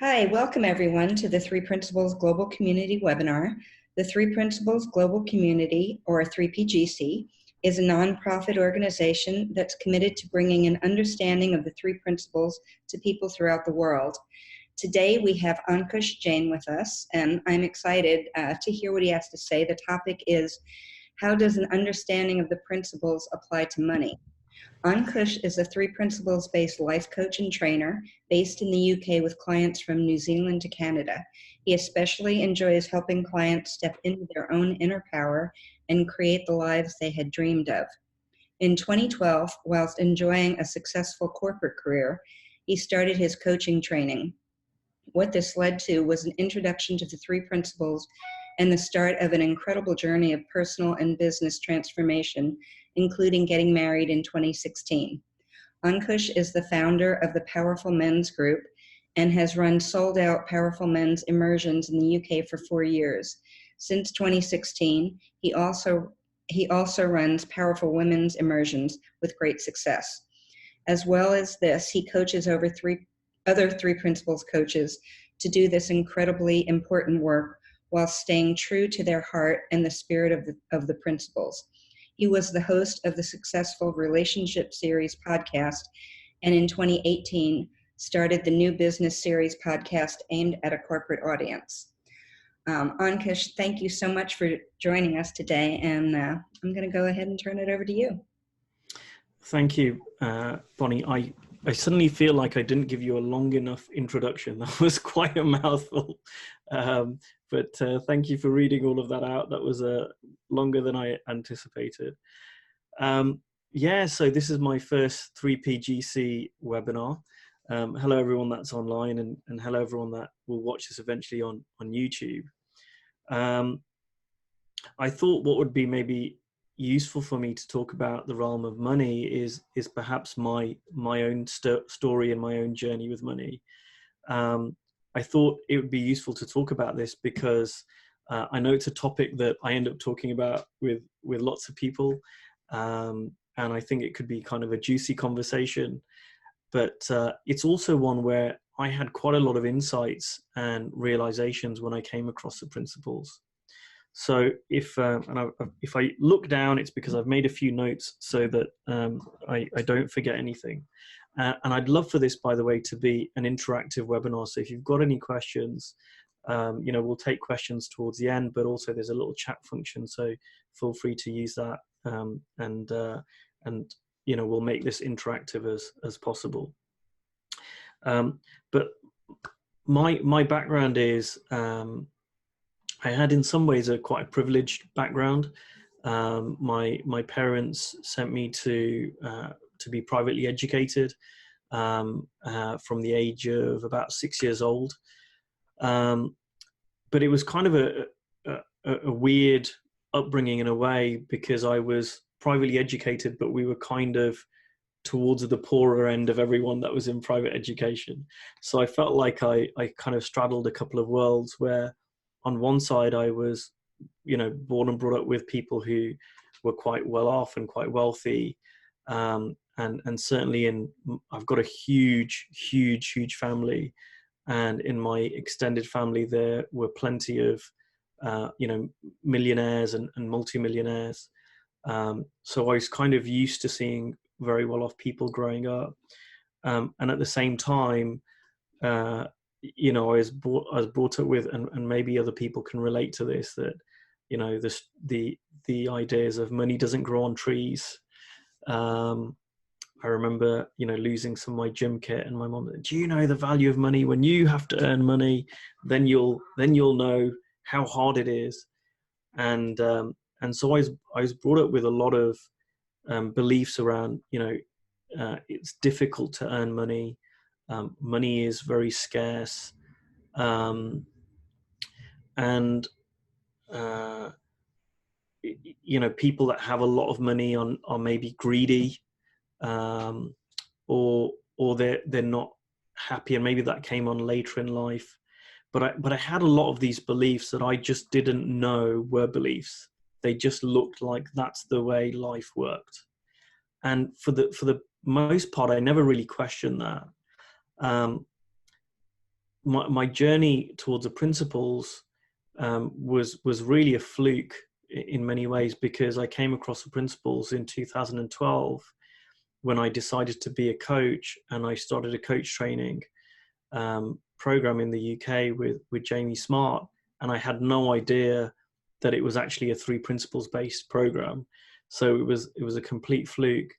Hi, welcome everyone to the Three Principles Global Community webinar. The Three Principles Global Community, or 3PGC, is a nonprofit organization that's committed to bringing an understanding of the three principles to people throughout the world. Today we have Ankush Jain with us, and I'm excited to hear what he has to say. The topic is, how does an understanding of the principles apply to money? Ankush is a three principles-based life coach and trainer based in the UK with clients from New Zealand to Canada. He especially enjoys helping clients step into their own inner power and create the lives they had dreamed of. In 2012, whilst enjoying a successful corporate career, he started his coaching training. What this led to was an introduction to the three principles and the start of an incredible journey of personal and business transformation, including getting married in 2016. Ankush is the founder of the Powerful Men's Group and has run sold-out Powerful Men's Immersions in the UK for 4 years. Since 2016, he also runs Powerful Women's Immersions with great success. As well as this, he coaches over other three principles coaches to do this incredibly important work while staying true to their heart and the spirit of the principles. He was the host of the successful Relationship Series podcast, and in 2018 started the New Business Series podcast aimed at a corporate audience. Ankush, thank you so much for joining us today, and I'm going to go ahead and turn it over to you. Thank you, Bonnie. I suddenly feel like I didn't give you a long enough introduction. That was quite a mouthful. But thank you for reading all of that out. That was longer than I anticipated. So this is my first 3PGC webinar. Hello, everyone that's online, and hello, everyone that will watch this eventually on YouTube. I thought what would be maybe useful for me to talk about the realm of money is perhaps my own story and my own journey with money. I thought it would be useful to talk about this because I know it's a topic that I end up talking about with lots of people, and I think it could be kind of a juicy conversation, but it's also one where I had quite a lot of insights and realizations when I came across the principles. So if I look down, it's because I've made a few notes so that I don't forget anything. And I'd love for this, by the way, to be an interactive webinar. So if you've got any questions, we'll take questions towards the end, but also there's a little chat function. So feel free to use that, and we'll make this interactive as possible. But my background is, I had in some ways quite a privileged background. My parents sent me to be privately educated from the age of about 6 years old. But it was kind of a weird upbringing in a way, because I was privately educated, but we were kind of towards the poorer end of everyone that was in private education. So I felt like I kind of straddled a couple of worlds, where on one side I was, born and brought up with people who were quite well off and quite wealthy. And certainly I've got a huge family. And in my extended family, there were plenty of, millionaires and multimillionaires. So I was kind of used to seeing very well off people growing up. And at the same time, I was brought up with, and maybe other people can relate to this, that, the ideas of money doesn't grow on trees. I remember, losing some of my gym kit, and my mom said, "Do you know the value of money? When you have to earn money, then you'll know how hard it is." And so I was brought up with a lot of beliefs around, it's difficult to earn money. Money is very scarce, and people that have a lot of money are maybe greedy, or they're not happy, and maybe that came on later in life. But I had a lot of these beliefs that I just didn't know were beliefs. They just looked like that's the way life worked, and for the most part, I never really questioned that. my journey towards the principles was really a fluke in many ways, because I came across the principles in 2012 when I decided to be a coach, and I started a coach training program in the UK with Jamie Smart, and I had no idea that it was actually a 3 principles based program. So it was a complete fluke.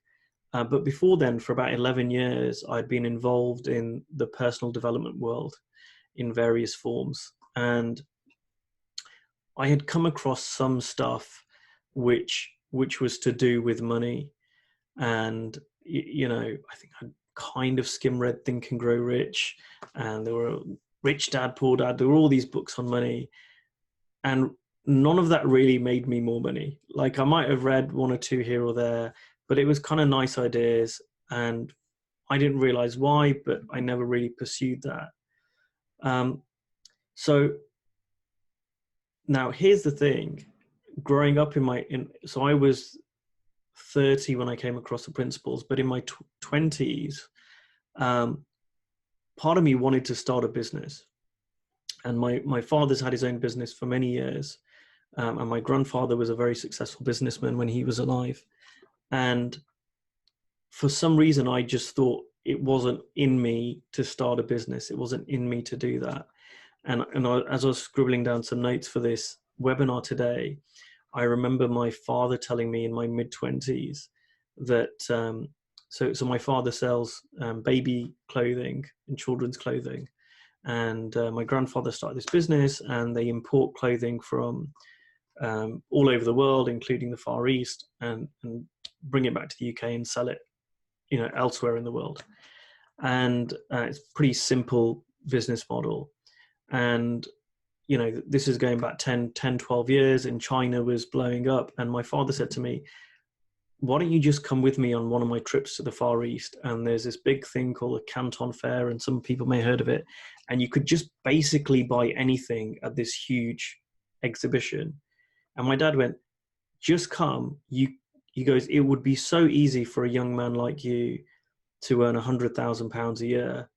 But before then, for about 11 years, I'd been involved in the personal development world in various forms. And I had come across some stuff which was to do with money. And, I think I'd kind of read Think and Grow Rich, and there were Rich Dad, Poor Dad. There were all these books on money. And none of that really made me more money. Like, I might have read one or two here or there, but it was kind of nice ideas, and I didn't realize why, but I never really pursued that. So now here's the thing. Growing up so I was 30 when I came across the principles, but in my 20s, part of me wanted to start a business. And my father's had his own business for many years. And my grandfather was a very successful businessman when he was alive. And for some reason, I just thought it wasn't in me to start a business. It wasn't in me to do that. And as I was scribbling down some notes for this webinar today, I remember my father telling me in my mid-20s that, so my father sells baby clothing and children's clothing. And my grandfather started this business, and they import clothing from all over the world, including the Far East, and bring it back to the UK and sell it, elsewhere in the world. And it's a pretty simple business model. And, this is going back 10, 12 years, and China was blowing up. And my father said to me, why don't you just come with me on one of my trips to the Far East? And there's this big thing called a Canton Fair, and some people may have heard of it. And you could just basically buy anything at this huge exhibition. And my dad went, just come. He goes, it would be so easy for a young man like you to earn £100,000 a year,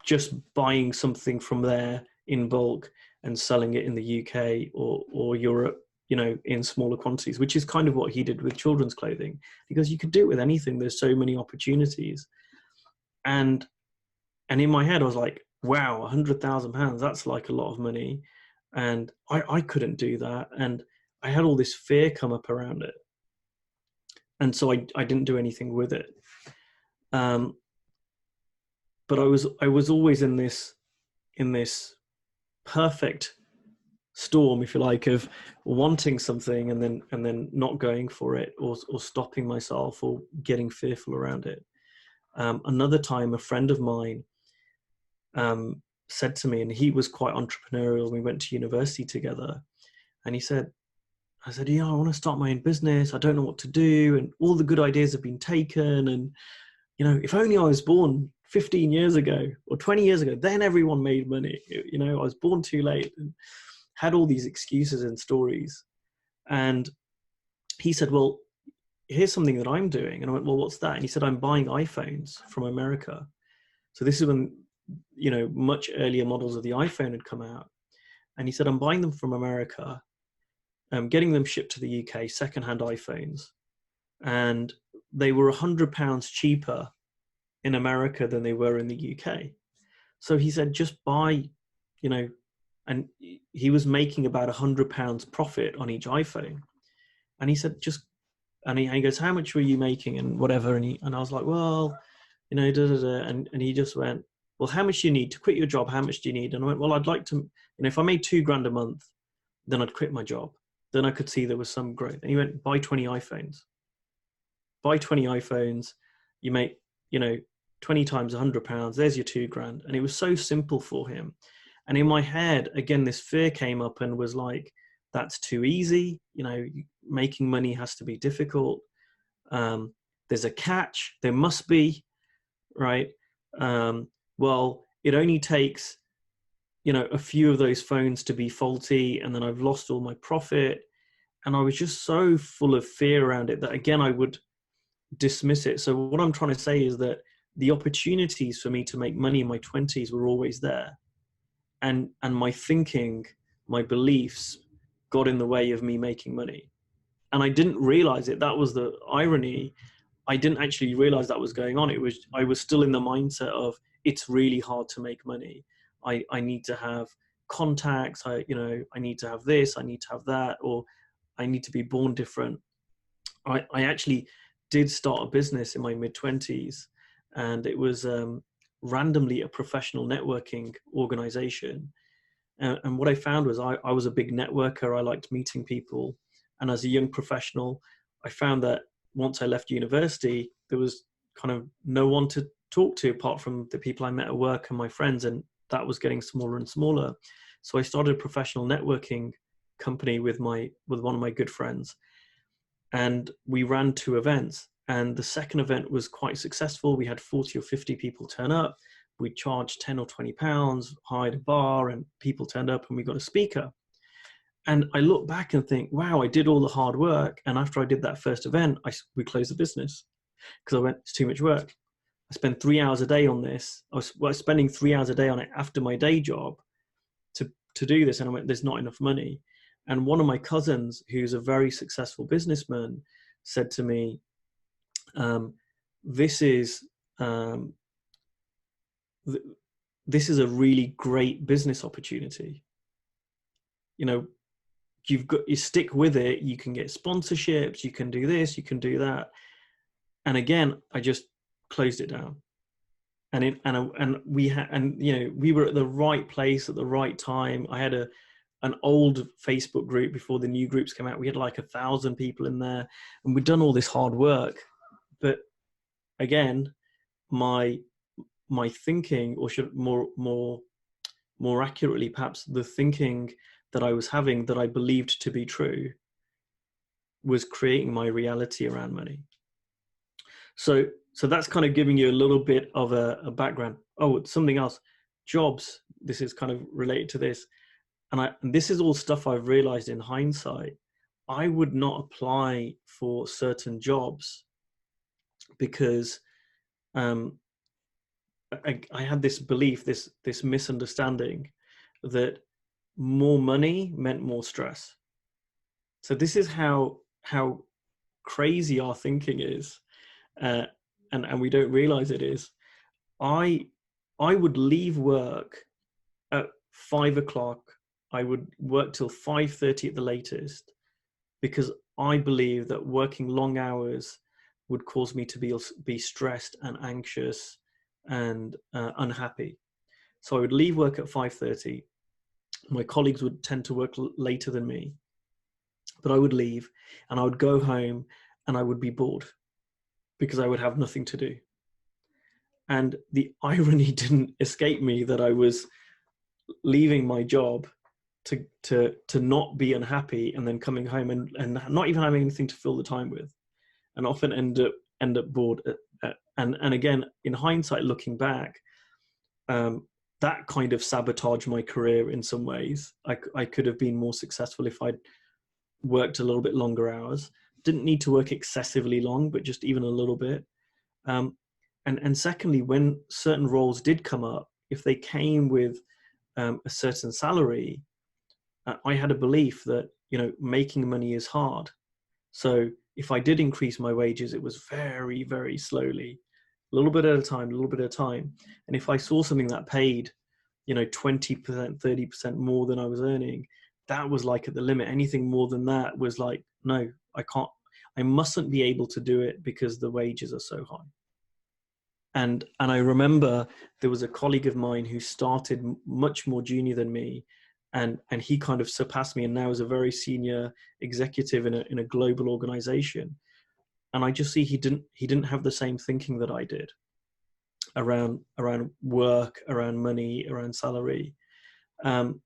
just buying something from there in bulk and selling it in the UK or Europe, in smaller quantities, which is kind of what he did with children's clothing, because you could do it with anything. There's so many opportunities. And in my head, I was like, wow, £100,000, that's like a lot of money. And I couldn't do that. And I had all this fear come up around it. And so I didn't do anything with it. But I was always in this perfect storm, if you like, of wanting something and then not going for it, or stopping myself, or getting fearful around it. Another time, a friend of mine said to me, and he was quite entrepreneurial, we went to university together, and I said, I want to start my own business. I don't know what to do, and all the good ideas have been taken, and if only I was born 15 years ago or 20 years ago, then everyone made money. I was born too late, and had all these excuses and stories. And he said, well, here's something that I'm doing. And I went, well, what's that? And he said, I'm buying iPhones from America. So this is when, much earlier models of the iPhone had come out. And he said, I'm buying them from America. I'm getting them shipped to the UK, secondhand iPhones. And they were £100 cheaper in America than they were in the UK. So he said, just buy, and he was making about £100 profit on each iPhone. And he said, and he goes, how much were you making and whatever? And I was like, well, And he just went, well, how much do you need to quit your job? How much do you need? And I went, well, I'd like to, if I made £2,000 a month, then I'd quit my job. Then I could see there was some growth. And he went, buy 20 iPhones. Buy 20 iPhones. You make, 20 times £100. There's your £2,000. And it was so simple for him. And in my head, again, this fear came up and was like, that's too easy. Making money has to be difficult. There's a catch. There must be, right? Well, it only takes, a few of those phones to be faulty, and then I've lost all my profit. And I was just so full of fear around it that, again, I would dismiss it. So what I'm trying to say is that the opportunities for me to make money in my 20s were always there. And my thinking, my beliefs got in the way of me making money. And I didn't realize it. That was the irony. I didn't actually realize that was going on. I was still in the mindset of, it's really hard to make money. I need to have contacts. I need to have this, I need to have that, or I need to be born different. I actually did start a business in my mid-20s, and it was randomly a professional networking organization. And what I found was I was a big networker. I liked meeting people. And as a young professional, I found that once I left university, there was kind of no one to talk to apart from the people I met at work and my friends. And that was getting smaller and smaller. So I started a professional networking company with one of my good friends. And we ran 2 events. And the second event was quite successful. We had 40 or 50 people turn up. We charged 10 or 20 pounds, hired a bar, and people turned up, and we got a speaker. And I look back and think, wow, I did all the hard work. And after I did that first event, we closed the business because I went, it's too much work. I spent 3 hours a day on this. I was spending 3 hours a day on it after my day job to do this. And I went, there's not enough money. And one of my cousins, who's a very successful businessman, said to me, this is a really great business opportunity. You stick with it. You can get sponsorships. You can do this. You can do that. And again, I just closed it down. We were at the right place at the right time. I had an old Facebook group before the new groups came out. We had like 1,000 people in there, and we'd done all this hard work. But again, my thinking, or should more accurately, perhaps the thinking that I was having that I believed to be true was creating my reality around money. So that's kind of giving you a little bit of a background. Oh, something else, jobs. This is kind of related to this. And this is all stuff I've realized in hindsight. I would not apply for certain jobs because I had this belief, this misunderstanding that more money meant more stress. So this is how crazy our thinking is, and we don't realize it is. I would leave work at 5 o'clock. I would work till 5:30 at the latest, because I believe that working long hours would cause me to be stressed and anxious and unhappy. So I would leave work at 5:30. My colleagues would tend to work later than me, but I would leave and I would go home and I would be bored because I would have nothing to do. And the irony didn't escape me that I was leaving my job to not be unhappy, and then coming home and not even having anything to fill the time with, and often end up bored. And again, in hindsight, looking back, that kind of sabotaged my career in some ways. I could have been more successful if I'd worked a little bit longer hours. Didn't need to work excessively long, but just even a little bit. And secondly, when certain roles did come up, if they came with a certain salary, I had a belief that, making money is hard. So if I did increase my wages, it was very, very slowly, a little bit at a time, a little bit at a time. And if I saw something that paid, 20%, 30% more than I was earning, that was like at the limit. Anything more than that was like, no, I can't, I mustn't be able to do it because the wages are so high. And I remember there was a colleague of mine who started much more junior than me, and he kind of surpassed me, and now is a very senior executive in a global organization. And I just see he didn't have the same thinking that I did around work, around money, around salary. And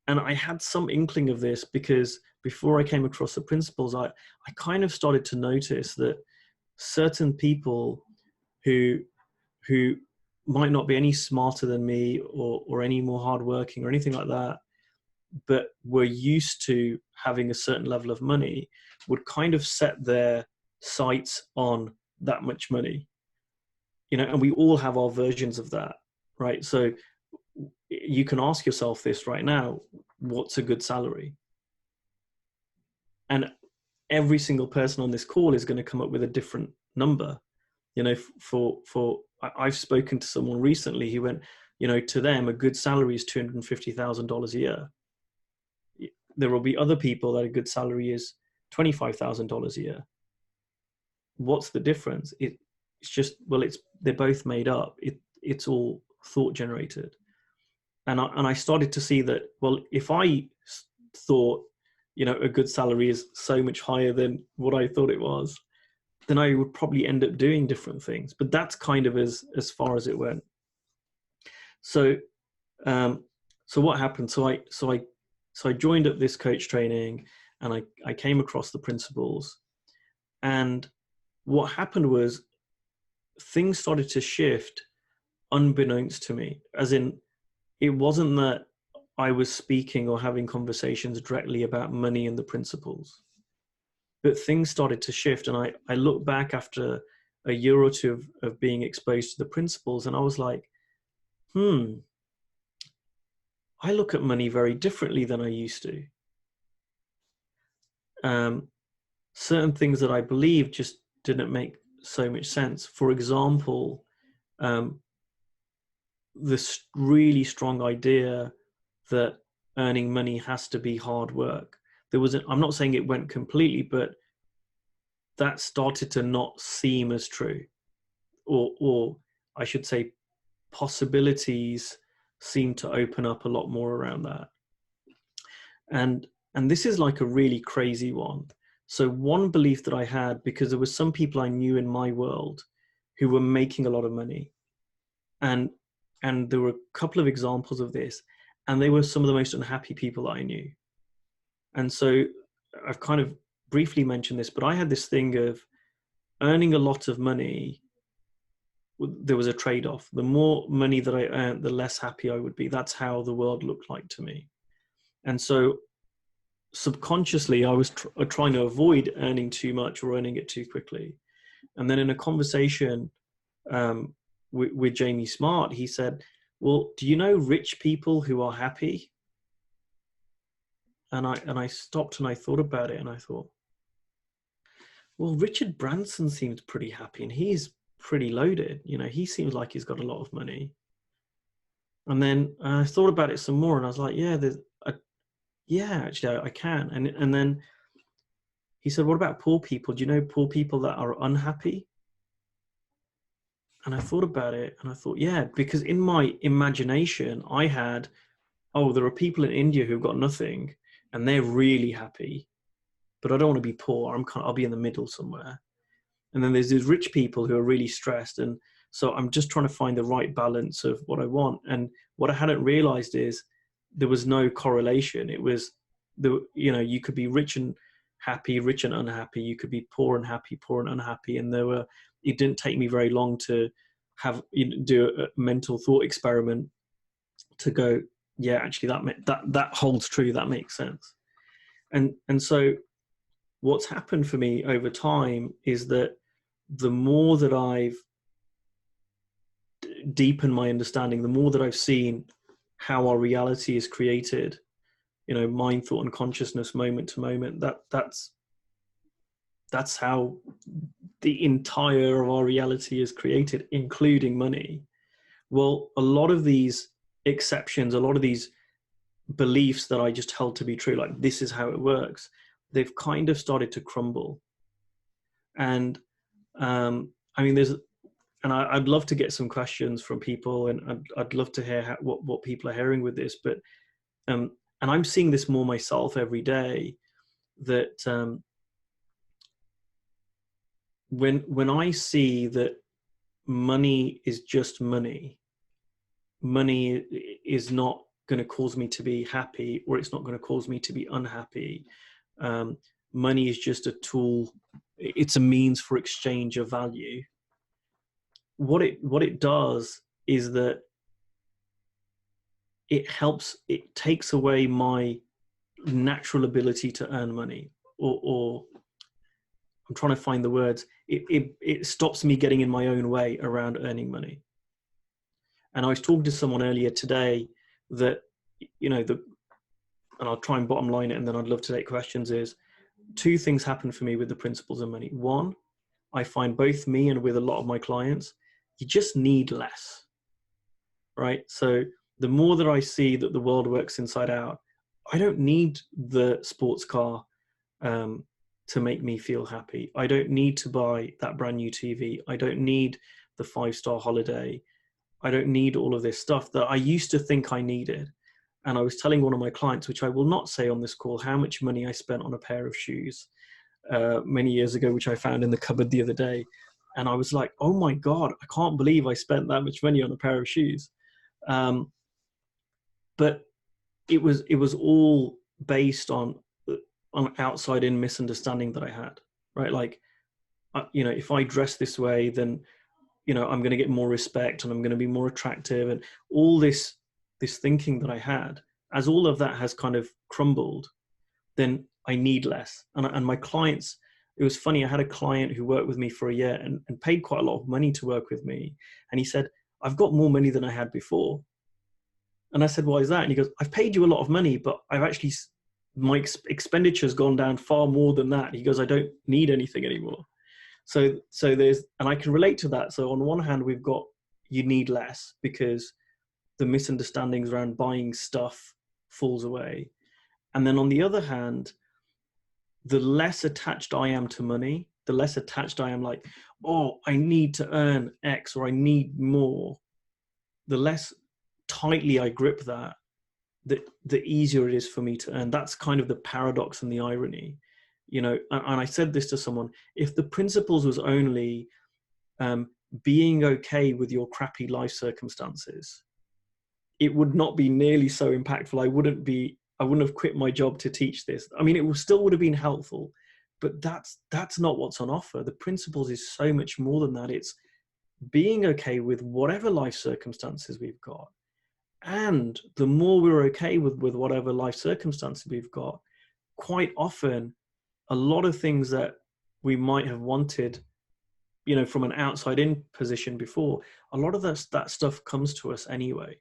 I had some inkling of this because before I came across the principles, I kind of started to notice that certain people who might not be any smarter than me or any more hardworking or anything like that, but were used to having a certain level of money, would kind of set their sights on that much money. and we all have our versions of that, right? So you can ask yourself this right now: what's a good salary? And every single person on this call is going to come up with a different number. I've spoken to someone recently who went, to them, a good salary is $250,000 a year. There will be other people that a good salary is $25,000 a year. What's the difference? It's just, well, they're both made up. It's all thought generated. And I started to see that, well, if I thought, a good salary is so much higher than what I thought it was, then I would probably end up doing different things. But that's kind of as far as it went. So, so what happened? So I joined up this coach training, and I came across the principles. And what happened was things started to shift unbeknownst to me, as in, it wasn't that I was speaking or having conversations directly about money and the principles, but things started to shift. And I look back after a year or two of being exposed to the principles, and I was like, I look at money very differently than I used to. Certain things that I believed just didn't make so much sense. For example, this really strong idea that earning money has to be hard work. I'm not saying it went completely, but that started to not seem as true, or I should say possibilities seem to open up a lot more around that. And this is like a really crazy one. So one belief that I had, because there were some people I knew in my world who were making a lot of money, and there were a couple of examples of this, and they were some of the most unhappy people that I knew. And so I've kind of briefly mentioned this, but I had this thing of earning a lot of money. There was a trade-off. The more money that I earned, the less happy I would be. That's how the world looked like to me. And so subconsciously, I was trying to avoid earning too much or earning it too quickly. And then in a conversation with Jamie Smart, he said, well, do you know rich people who are happy? And I stopped and I thought about it, and I thought, well, Richard Branson seems pretty happy, and he's pretty loaded. He seems like he's got a lot of money. And then I thought about it some more, and I was like, actually I can. And then he said, what about poor people? Do you know poor people that are unhappy? And I thought about it, and I thought, yeah, because in my imagination, I had, there are people in India who've got nothing, and they're really happy, but I don't want to be poor. I'll be in the middle somewhere. And then there's these rich people who are really stressed. And so I'm just trying to find the right balance of what I want. And what I hadn't realized is there was no correlation. It was, you could be rich and happy, rich and unhappy. You could be poor and happy, poor and unhappy. And it didn't take me very long to do a mental thought experiment to go, yeah, actually that holds true. That makes sense. And so what's happened for me over time is that the more that I've deepened my understanding, the more that I've seen how our reality is created, mind, thought, and consciousness, moment to moment, that's how the entire of our reality is created, including money. Well, a lot of these exceptions, a lot of these beliefs that I just held to be true, like this is how it works, they've kind of started to crumble. And I'd love to get some questions from people, and I'd love to hear what people are hearing with this. But and I'm seeing this more myself every day, that when I see that money is just money is not going to cause me to be happy, or it's not going to cause me to be unhappy. Money is just a tool. It's a means for exchange of value. What it does is that it takes away my natural ability to earn money, or I'm trying to find the words. it stops me getting in my own way around earning money. And I was talking to someone earlier today that, you know, and I'll try and bottom line it, and then I'd love to take questions, is two things happen for me with the principles of money. One, I find both me and with a lot of my clients, you just need less, right? So the more that I see that the world works inside out, I don't need the sports car to make me feel happy. I don't need to buy that brand new TV. I don't need the 5-star holiday. I don't need all of this stuff that I used to think I needed. And I was telling one of my clients, which I will not say on this call, how much money I spent on a pair of shoes many years ago, which I found in the cupboard the other day. And I was like, oh my God, I can't believe I spent that much money on a pair of shoes. But it was all based on outside in misunderstanding that I had, right? Like, you know, if I dress this way, then, you know, I'm going to get more respect and I'm going to be more attractive, and all this thinking that I had, as all of that has kind of crumbled, then I need less. And my clients, it was funny, I had a client who worked with me for a year and paid quite a lot of money to work with me. And he said, I've got more money than I had before. And I said, why is that? And he goes, I've paid you a lot of money, but I've actually, my expenditure has gone down far more than that. He goes, I don't need anything anymore. So there's, and I can relate to that. So on one hand, we've got, you need less because the misunderstandings around buying stuff falls away. And then on the other hand, the less attached I am to money, the less attached I am, like, oh, I need to earn X or I need more, the less tightly I grip that, the easier it is for me to earn. That's kind of the paradox and the irony, you know. And I said this to someone, if the principles was only being okay with your crappy life circumstances, it would not be nearly so impactful. I wouldn't have quit my job to teach this. I mean, it still would have been helpful, but that's not what's on offer. The principles is so much more than that. It's being okay with whatever life circumstances we've got. And the more we're okay with whatever life circumstances we've got, quite often, a lot of things that we might have wanted, you know, from an outside in position before, a lot of that stuff comes to us anyway.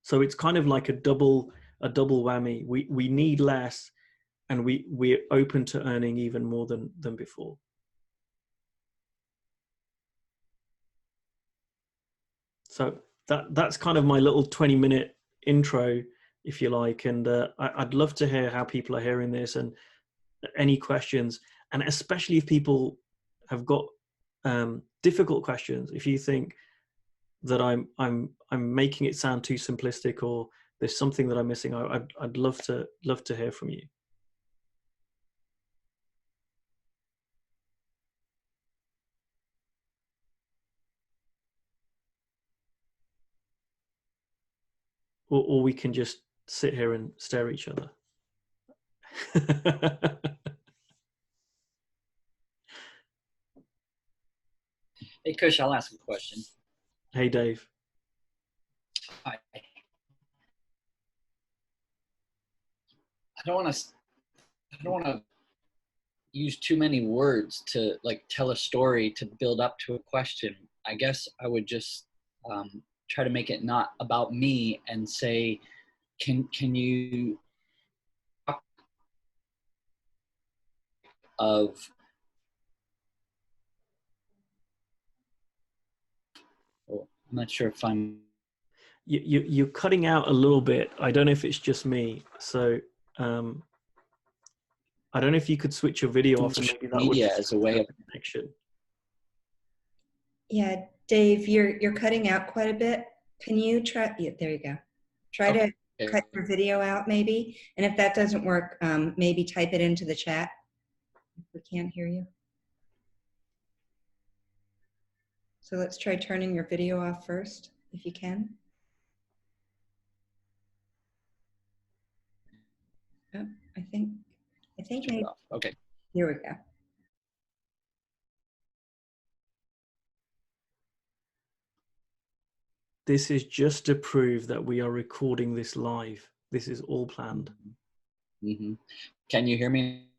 So it's kind of like a double whammy. We need less, and we're open to earning even more than before. So that's kind of my little 20-minute intro, if you like. And I'd love to hear how people are hearing this and any questions, and especially if people have got difficult questions. If you think that I'm making it sound too simplistic, or there's something that I'm missing, I'd love to hear from you. Or we can just sit here and stare at each other. Hey, Kush, I'll ask a question. Hey, Dave. Hi. I don't want to use too many words to like tell a story to build up to a question. I guess I would just try to make it not about me and say, can you talk of I'm not sure if I'm you're cutting out a little bit. I don't know if it's just me. So I don't know if you could switch your video off, and maybe that media would as a way of connection. Yeah, Dave, you're cutting out quite a bit. Can you try? Yeah, there you go. Try to cut your video out, maybe. And if that doesn't work, maybe type it into the chat if we can't hear you. So let's try turning your video off first, if you can. Oh, I think maybe. Okay. Here we go. This is just to prove that we are recording this live. This is all planned. Mm-hmm. Can you hear me?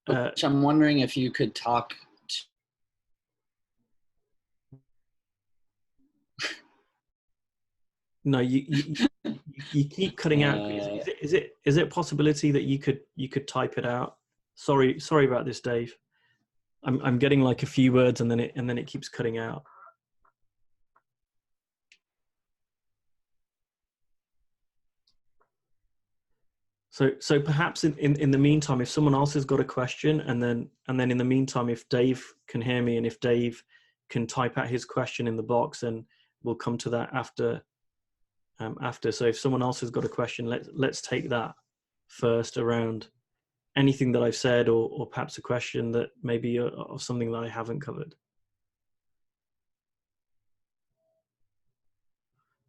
Which I'm wondering if you could talk. No, you keep cutting out. Is it a possibility that you could type it out? Sorry about this, Dave. I'm getting like a few words and then it keeps cutting out. So perhaps in the meantime, if someone else has got a question, and then in the meantime, if Dave can hear me and if Dave can type out his question in the box, and we'll come to that after. So if someone else has got a question, let's take that first around anything that I've said, or perhaps a question that maybe of something that I haven't covered.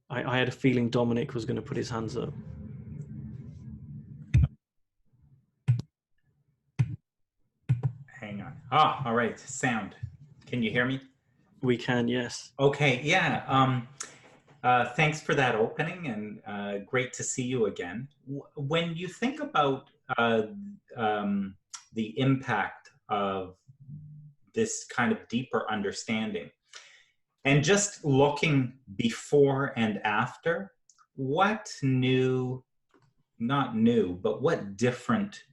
I had a feeling Dominic was going to put his hands up. Hang on. Ah, all right. Sound. Can you hear me? We can, yes. Okay. Yeah. Thanks for that opening, and great to see you again. When you think about the impact of this kind of deeper understanding, and just looking before and after, what new, not new, but what different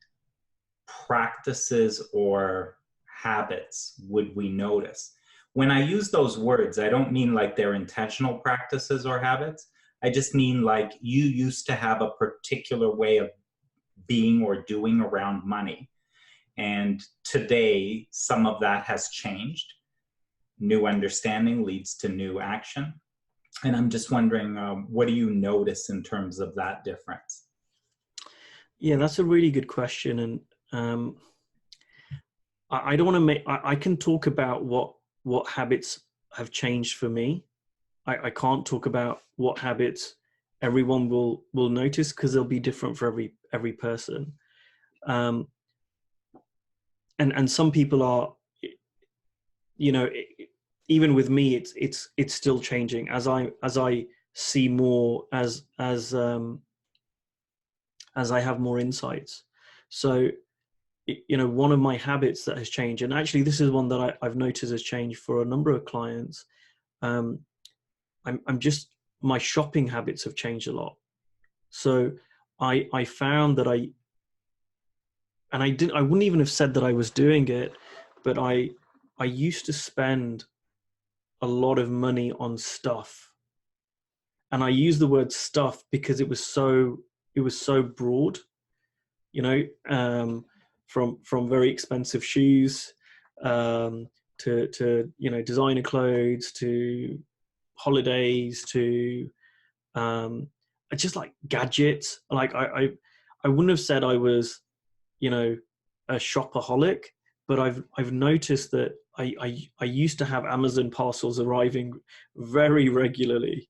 practices or habits would we notice? When I use those words, I don't mean like they're intentional practices or habits. I just mean like you used to have a particular way of being or doing around money. And today, some of that has changed. New understanding leads to new action. And I'm just wondering, what do you notice in terms of that difference? Yeah, that's a really good question. And I don't want to make, I can talk about what habits have changed for me. I can't talk about what habits everyone will notice, because they'll be different for every person. And some people are, you know, even with me, it's still changing as I see more, as I have more insights. So, you know, one of my habits that has changed, and actually this is one that I've noticed has changed for a number of clients. I'm just, my shopping habits have changed a lot. So I found that I wouldn't even have said that I was doing it, but I used to spend a lot of money on stuff. And I use the word stuff because it was so broad, you know, from very expensive shoes, to you know, designer clothes, to holidays, to just like gadgets. Like I wouldn't have said I was, you know, a shopaholic, but I've noticed that I used to have Amazon parcels arriving very regularly,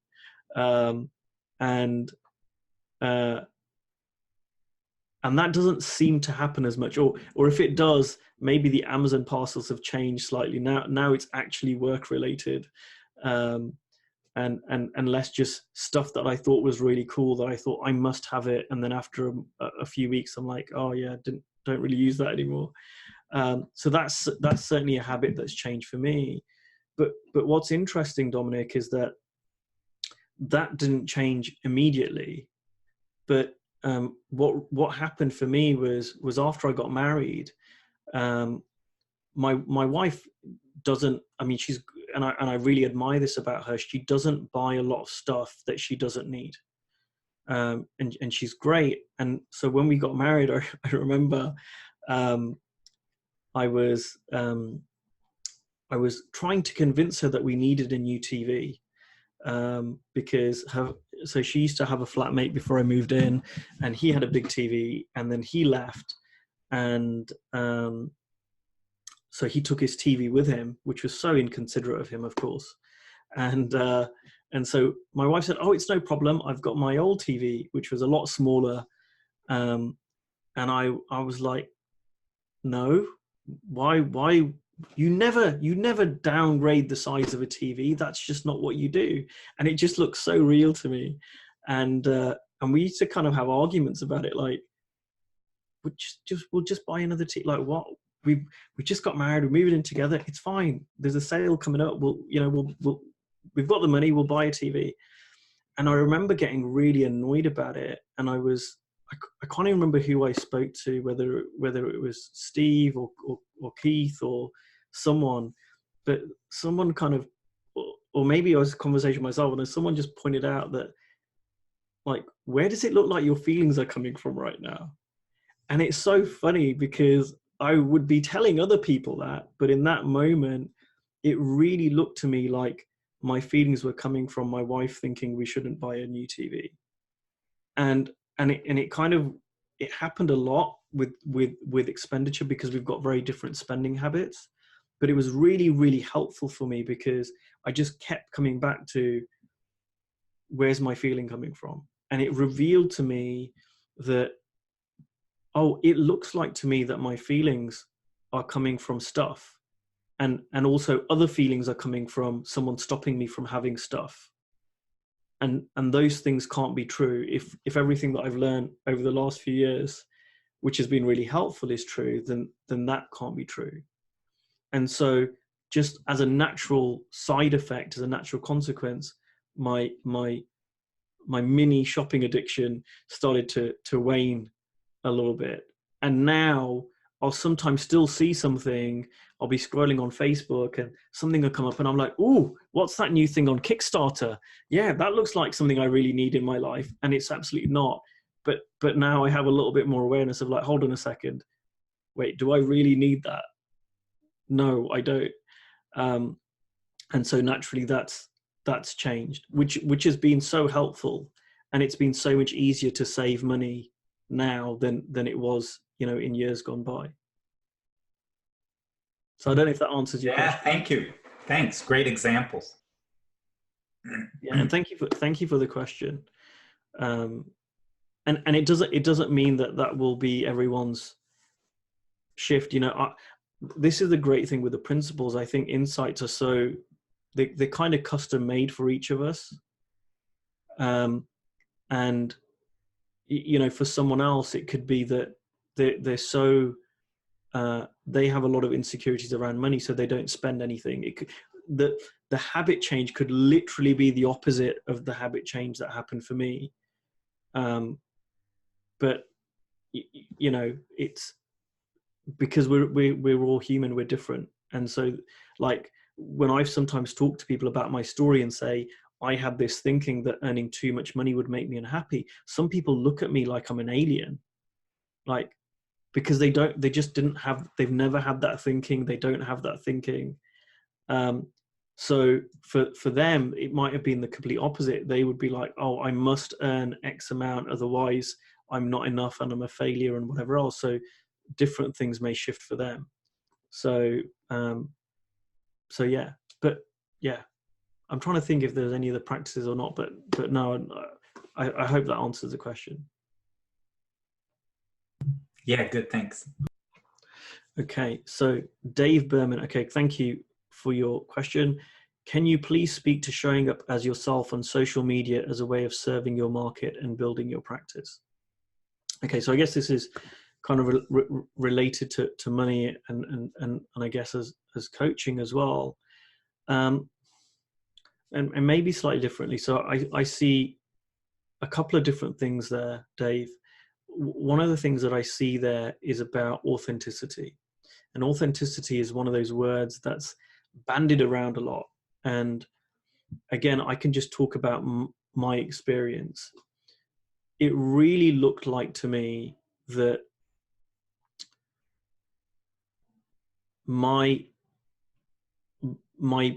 and that doesn't seem to happen as much, or if it does, maybe the Amazon parcels have changed slightly. Now it's actually work related, and less just stuff that I thought was really cool, that I thought I must have it, and then after a few weeks I'm like, oh yeah, don't really use that anymore. So that's certainly a habit that's changed for me. But what's interesting, Dominic, is that didn't change immediately. But what happened for me was after I got married, my wife doesn't, I mean, she's, and I really admire this about her, she doesn't buy a lot of stuff that she doesn't need. And she's great. And so when we got married, I remember I was trying to convince her that we needed a new TV, because so she used to have a flatmate before I moved in, and he had a big TV, and then he left, and so he took his TV with him, which was so inconsiderate of him, of course. And so my wife said, "Oh, it's no problem. I've got my old TV, which was a lot smaller." And I was like, "No, why? You never downgrade the size of a TV. That's just not what you do." And it just looks so real to me. And we used to kind of have arguments about it, like, we'll just buy another TV. Like, we just got married, we're moving in together, it's fine, there's a sale coming up, we've got the money, we'll buy a TV. And I remember getting really annoyed about it, and I can't even remember who I spoke to, whether it was Steve or Keith or someone, but someone kind of, or maybe I was in a conversation myself, and then someone just pointed out that, like, where does it look like your feelings are coming from right now? And it's so funny because I would be telling other people that, but in that moment, it really looked to me like my feelings were coming from my wife thinking we shouldn't buy a new TV. And it kind of, it happened a lot with expenditure because we've got very different spending habits. But it was really, really helpful for me because I just kept coming back to, where's my feeling coming from? And it revealed to me that, oh, it looks like to me that my feelings are coming from stuff. And also other feelings are coming from someone stopping me from having stuff. And those things can't be true. If everything that I've learned over the last few years, which has been really helpful, is true, then that can't be true. And so just as a natural side effect, as a natural consequence, my mini shopping addiction started to wane a little bit. And now I'll sometimes still see something, I'll be scrolling on Facebook and something will come up and I'm like, ooh, what's that new thing on Kickstarter? Yeah, that looks like something I really need in my life. And it's absolutely not. But now I have a little bit more awareness of, like, hold on a second. Wait, do I really need that? No, I don't. And so naturally that's changed, which has been so helpful. And it's been so much easier to save money now than it was, in years gone by. So I don't know if that answers your question. Thank you. Thanks. Great examples. Yeah, and thank you for the question. And it doesn't mean that will be everyone's shift. This is the great thing with the principles. I think insights are they're kind of custom made for each of us. And for someone else, it could be that they're so they have a lot of insecurities around money, so they don't spend anything. It could, the habit change could literally be the opposite of the habit change that happened for me. But it's because we're all human, we're different. And so, like, when I've sometimes talked to people about my story and say, I had this thinking that earning too much money would make me unhappy, some people look at me like I'm an alien, like, because they've never had that thinking. They don't have that thinking. So for them, it might have been the complete opposite. They would be like, oh, I must earn X amount, otherwise I'm not enough and I'm a failure and whatever else. So different things may shift for them. So yeah, but yeah, I'm trying to think if there's any other practices or not, but no, I hope that answers the question. Yeah, good, thanks. Okay, so Dave Berman, okay, thank you for your question. Can you please speak to showing up as yourself on social media as a way of serving your market and building your practice? Okay, so I guess this is kind of related to money and I guess as coaching as well. And maybe slightly differently. So I see a couple of different things there, Dave. One of the things that I see there is about authenticity. And authenticity is one of those words that's bandied around a lot. And again, I can just talk about my experience. It really looked like to me that my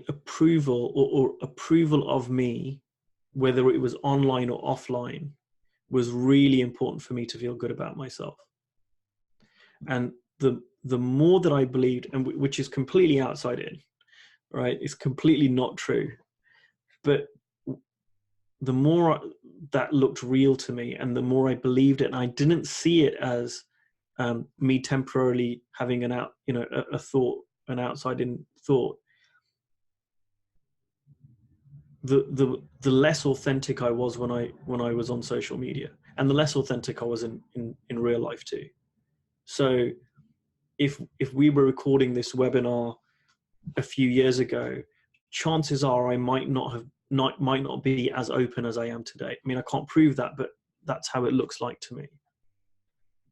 approval or approval of me, whether it was online or offline, was really important for me to feel good about myself. And the more that I believed, and which is completely outside in, right? It's completely not true. But the more that looked real to me and the more I believed it, and I didn't see it as me temporarily having a thought, an outside in thought, the less authentic I was when I was on social media, and the less authentic I was in real life too. So if we were recording this webinar a few years ago, chances are I might not be as open as I am today. I mean, I can't prove that, but that's how it looks like to me.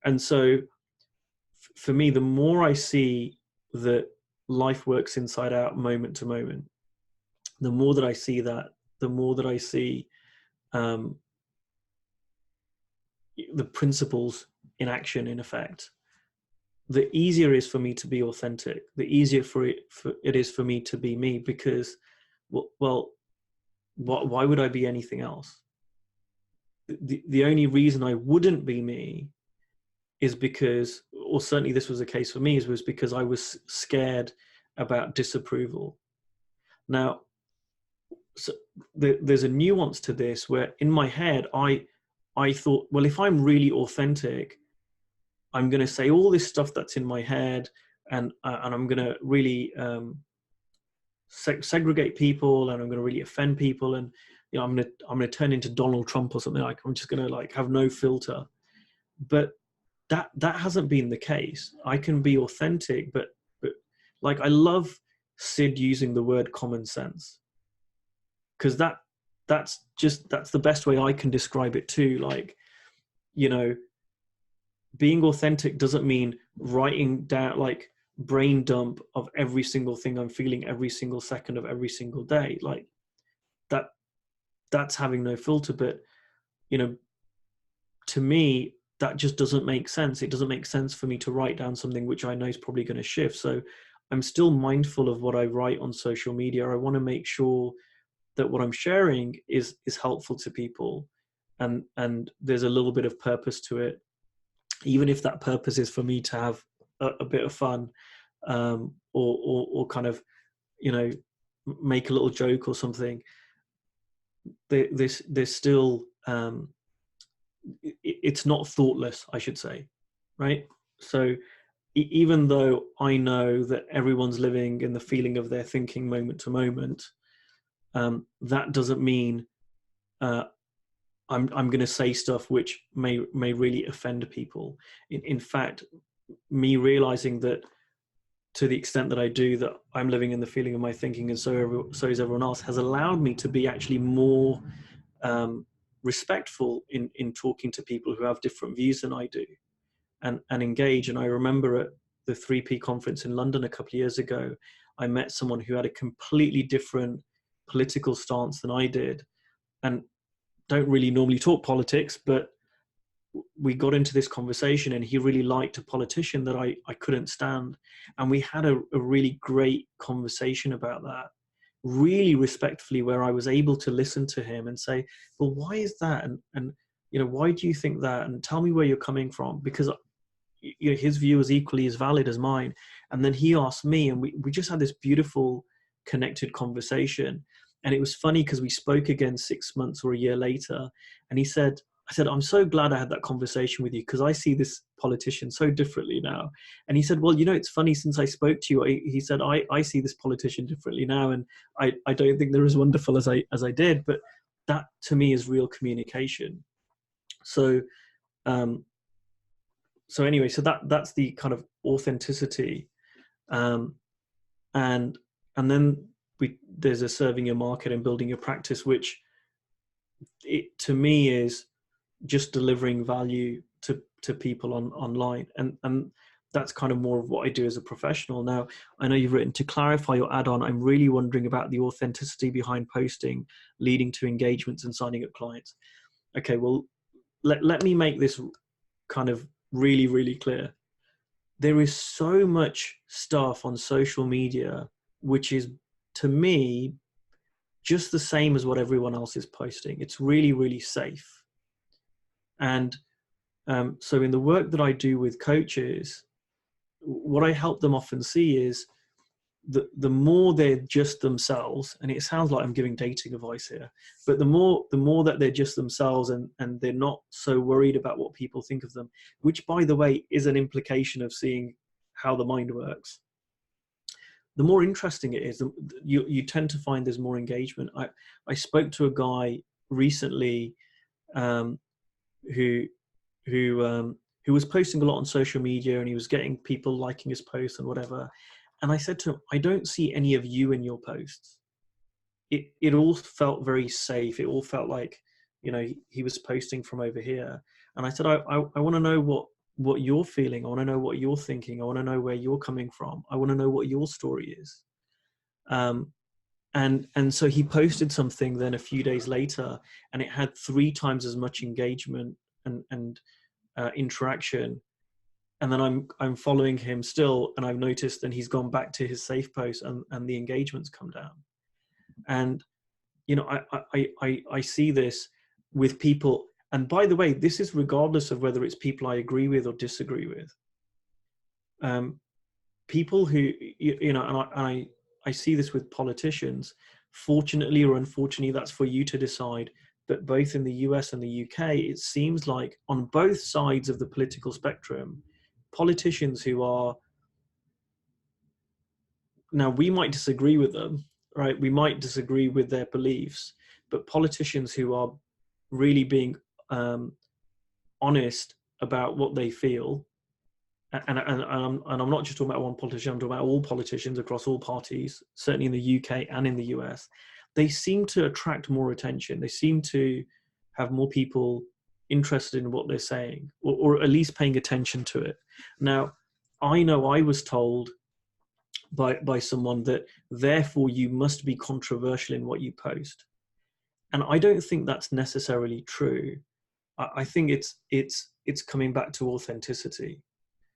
And so for me, the more I see that life works inside out, moment to moment, the more that I see that, the more that I see the principles in action, in effect, the easier it is for me to be authentic, the easier it is for me to be me, because, well, why would I be anything else? The only reason I wouldn't be me is because, or certainly this was the case for me, was because I was scared about disapproval. Now, so there's a nuance to this where in my head, I thought, well, if I'm really authentic, I'm going to say all this stuff that's in my head, and I'm going to really segregate people, and I'm going to really offend people, and you know, I'm going to turn into Donald Trump or something. Like, I'm just going to like have no filter. But that hasn't been the case. I can be authentic, but like, I love Sid using the word common sense, because that's the best way I can describe it too. Like, you know, being authentic doesn't mean writing down like brain dump of every single thing I'm feeling every single second of every single day. Like that's having no filter. But, you know, to me, that just doesn't make sense. It doesn't make sense for me to write down something which I know is probably going to shift. So I'm still mindful of what I write on social media. I want to make sure that what I'm sharing is helpful to people, and there's a little bit of purpose to it, even if that purpose is for me to have a bit of fun, or kind of, you know, make a little joke or something. There's still it's not thoughtless, I should say, right? So even though I know that everyone's living in the feeling of their thinking moment to moment, that doesn't mean I'm going to say stuff which may really offend people. In fact, me realizing that to the extent that I do, that I'm living in the feeling of my thinking, and so is everyone else, has allowed me to be actually more respectful in talking to people who have different views than I do, and engage. And I remember at the 3P conference in London a couple of years ago, I met someone who had a completely different political stance than I did, and don't really normally talk politics, but we got into this conversation, and he really liked a politician that I couldn't stand. And we had a really great conversation about that, really respectfully, where I was able to listen to him and say, well, why is that? And you know, why do you think that? And tell me where you're coming from, because you know, his view is equally as valid as mine. And then he asked me, and we just had this beautiful connected conversation. And it was funny because we spoke again 6 months or a year later, and I said, I'm so glad I had that conversation with you, because I see this politician so differently now. And he said, well, you know, it's funny, since I spoke to you, he said, I see this politician differently now, and I don't think they're as wonderful as I did. But that to me is real communication. So anyway, so that's the kind of authenticity. And then there's a serving your market and building your practice, which it to me is just delivering value to people online, and that's kind of more of what I do as a professional. Now, I know you've written, to clarify or add on, I'm really wondering about the authenticity behind posting leading to engagements and signing up clients. Okay, well, let me make this kind of really, really clear. There is so much stuff on social media which is, to me, just the same as what everyone else is posting. It's really, really safe. And so in the work that I do with coaches, what I help them often see is the more they're just themselves, and it sounds like I'm giving dating advice here, but the more that they're just themselves, and they're not so worried about what people think of them, which, by the way, is an implication of seeing how the mind works, the more interesting it is. You tend to find there's more engagement. I spoke to a guy recently who who was posting a lot on social media, and he was getting people liking his posts and whatever. And I said to him, I don't see any of you in your posts. It all felt very safe. It all felt like, you know, he was posting from over here. And I said, I want to know what you're feeling. I want to know what you're thinking. I want to know where you're coming from. I want to know what your story is. And so he posted something then a few days later, and it had 3 times as much engagement and interaction. And then I'm following him still, and I've noticed then he's gone back to his safe post, and the engagement's come down. And you know, I see this with people. And by the way, this is regardless of whether it's people I agree with or disagree with. People who, you know, and I see this with politicians. Fortunately or unfortunately, that's for you to decide. But both in the US and the UK, it seems like on both sides of the political spectrum, politicians who are, now we might disagree with them, right? We might disagree with their beliefs, but politicians who are really being honest about what they feel, and I'm not just talking about one politician, I'm talking about all politicians across all parties, certainly in the UK and in the US, they seem to attract more attention. They seem to have more people interested in what they're saying, or at least paying attention to it. Now, I know I was told by someone that therefore you must be controversial in what you post. And I don't think that's necessarily true. I think it's coming back to authenticity.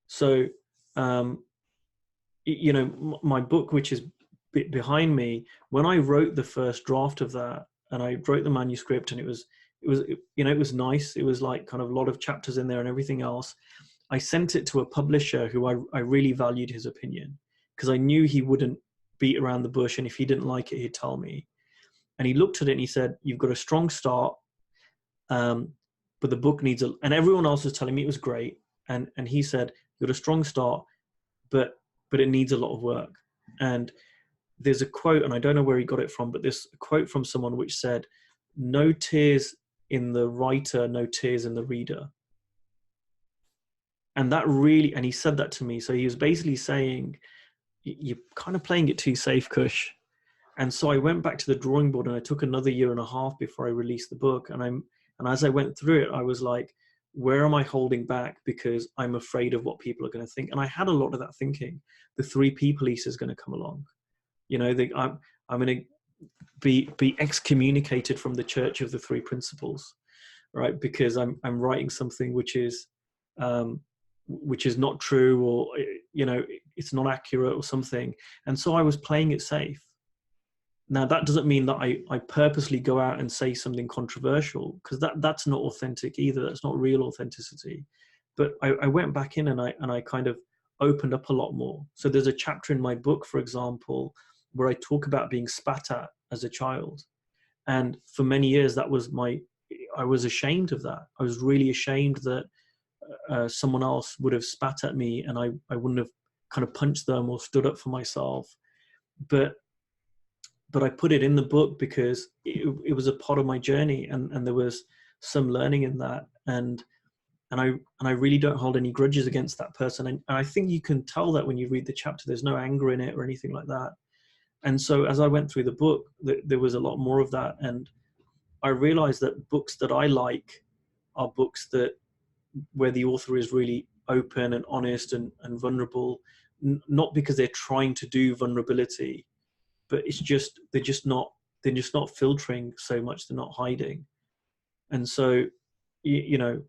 So, you know, my book, which is behind me, when I wrote the first draft of that, and I wrote the manuscript, and it was, you know, it was nice. It was like kind of a lot of chapters in there and everything else. I sent it to a publisher who I really valued his opinion, because I knew he wouldn't beat around the bush, and if he didn't like it, he'd tell me. And he looked at it and he said, "You've got a strong start, but the book needs a," and everyone else was telling me it was great. And he said, "You've got a strong start, but it needs a lot of work." And there's a quote, and I don't know where he got it from, but this quote from someone which said, "No tears in the writer, no tears in the reader." And that really, and he said that to me. So he was basically saying, you're kind of playing it too safe, Kush. And so I went back to the drawing board, and I took another 1.5 years before I released the book. And as I went through it, I was like, where am I holding back because I'm afraid of what people are going to think? And I had a lot of that thinking. The 3P police is going to come along. You know, I'm going to be excommunicated from the Church of the 3 Principles, right? Because I'm writing something which is not true, or, you know, it's not accurate or something. And so I was playing it safe. Now, that doesn't mean that I purposely go out and say something controversial, because that's not authentic either. That's not real authenticity. But I went back in and I kind of opened up a lot more. So there's a chapter in my book, for example, where I talk about being spat at as a child. And for many years, I was ashamed of that. I was really ashamed that someone else would have spat at me, and I wouldn't have kind of punched them or stood up for myself. But I put it in the book because it was a part of my journey, and there was some learning in that. And I really don't hold any grudges against that person. And I think you can tell that when you read the chapter. There's no anger in it or anything like that. And so as I went through the book, there was a lot more of that. And I realized that books that I like are books where the author is really open and honest and vulnerable, not because they're trying to do vulnerability, but they're just not filtering so much, they're not hiding. And so, you know,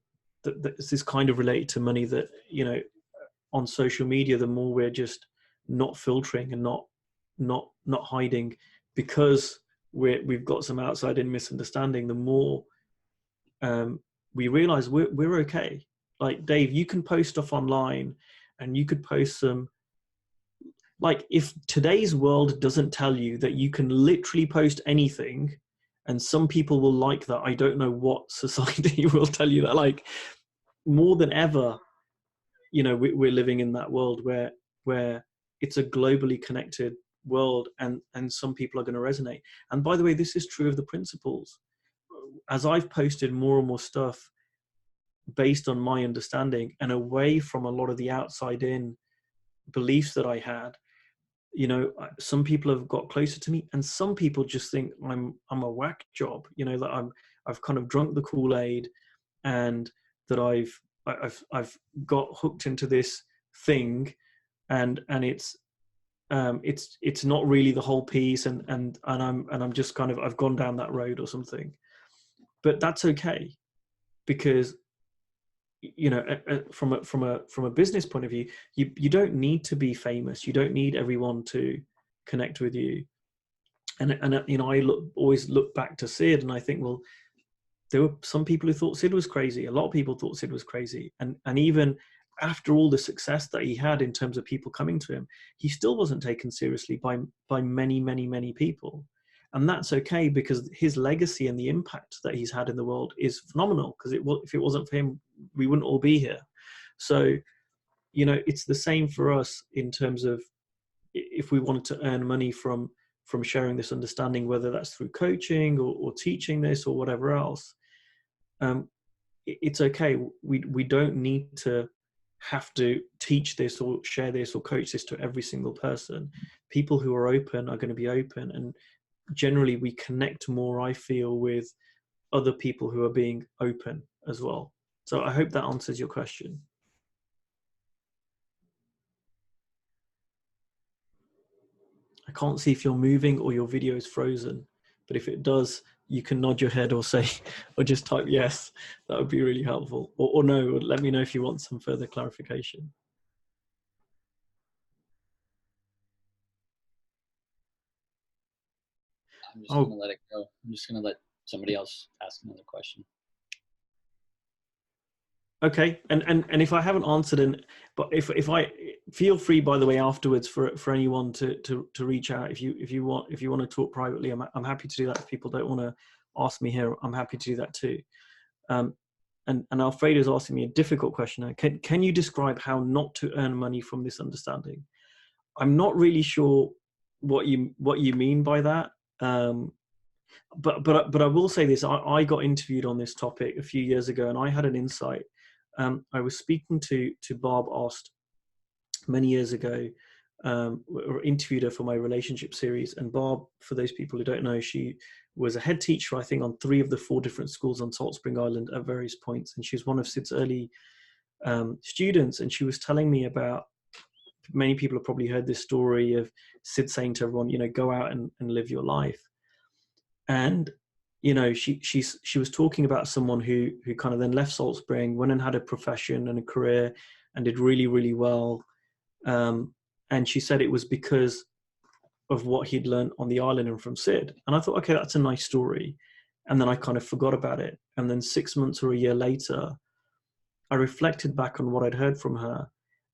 this is kind of related to money, that, you know, on social media, the more we're just not filtering and not hiding, because we've got some outside in misunderstanding, the more we realize we're okay. Like, Dave, you can post stuff online, and you could post some, like, if today's world doesn't tell you that you can literally post anything and some people will like that, I don't know what society will tell you that. Like, more than ever, you know, we're living in that world where it's a globally connected world, and some people are going to resonate. And by the way, this is true of the principles. As I've posted more and more stuff, based on my understanding and away from a lot of the outside in beliefs that I had. You know, some people have got closer to me, and some people just think I'm a whack job, you know, that I've kind of drunk the Kool-Aid, and that I've got hooked into this thing, and it's not really the whole piece, and I'm just kind of, I've gone down that road or something. But that's okay, because, you know, from a business point of view, you don't need to be famous. You don't need everyone to connect with you. And you know, I always look back to Sid, and I think, well, there were some people who thought Sid was crazy. A lot of people thought Sid was crazy. And even after all the success that he had in terms of people coming to him, he still wasn't taken seriously by many, many, many people. And that's okay, because his legacy and the impact that he's had in the world is phenomenal, because if it wasn't for him, we wouldn't all be here. So, you know, it's the same for us in terms of, if we wanted to earn money from sharing this understanding, whether that's through coaching or teaching this or whatever else, it's okay. We don't need to have to teach this or share this or coach this to every single person. People who are open are going to be open, and generally we connect more, I feel, with other people who are being open as well. So I hope that answers your question. I can't see if you're moving or your video is frozen, but if it does, you can nod your head or say, or just type yes. That would be really helpful. Or no, let me know if you want some further clarification. I'm just going to let it go. I'm just going to let somebody else ask another question. Okay, and if I haven't answered, but if I feel free, by the way, afterwards for anyone to reach out if you want to talk privately. I'm happy to do that. If people don't want to ask me here, I'm happy to do that too. And Alfredo's asking me a difficult question. Can you describe how not to earn money from this understanding? I'm not really sure what you mean by that. But I will say this: I got interviewed on this topic a few years ago, and I had an insight. I was speaking to Barb Ost many years ago, or interviewed her for my relationship series. And Barb, for those people who don't know, she was a head teacher, I think, on 3 of the 4 different schools on Salt Spring Island at various points. And she was one of Sid's early students. And she was telling me about, many people have probably heard this story of Sid saying to everyone, you know, go out and live your life. And you know, she was talking about someone who kind of then left Salt Spring, went and had a profession and a career, and did really, really well. And she said it was because of what he'd learned on the island and from Sid. And I thought, okay, that's a nice story. And then I kind of forgot about it. And then 6 months or a year later, I reflected back on what I'd heard from her,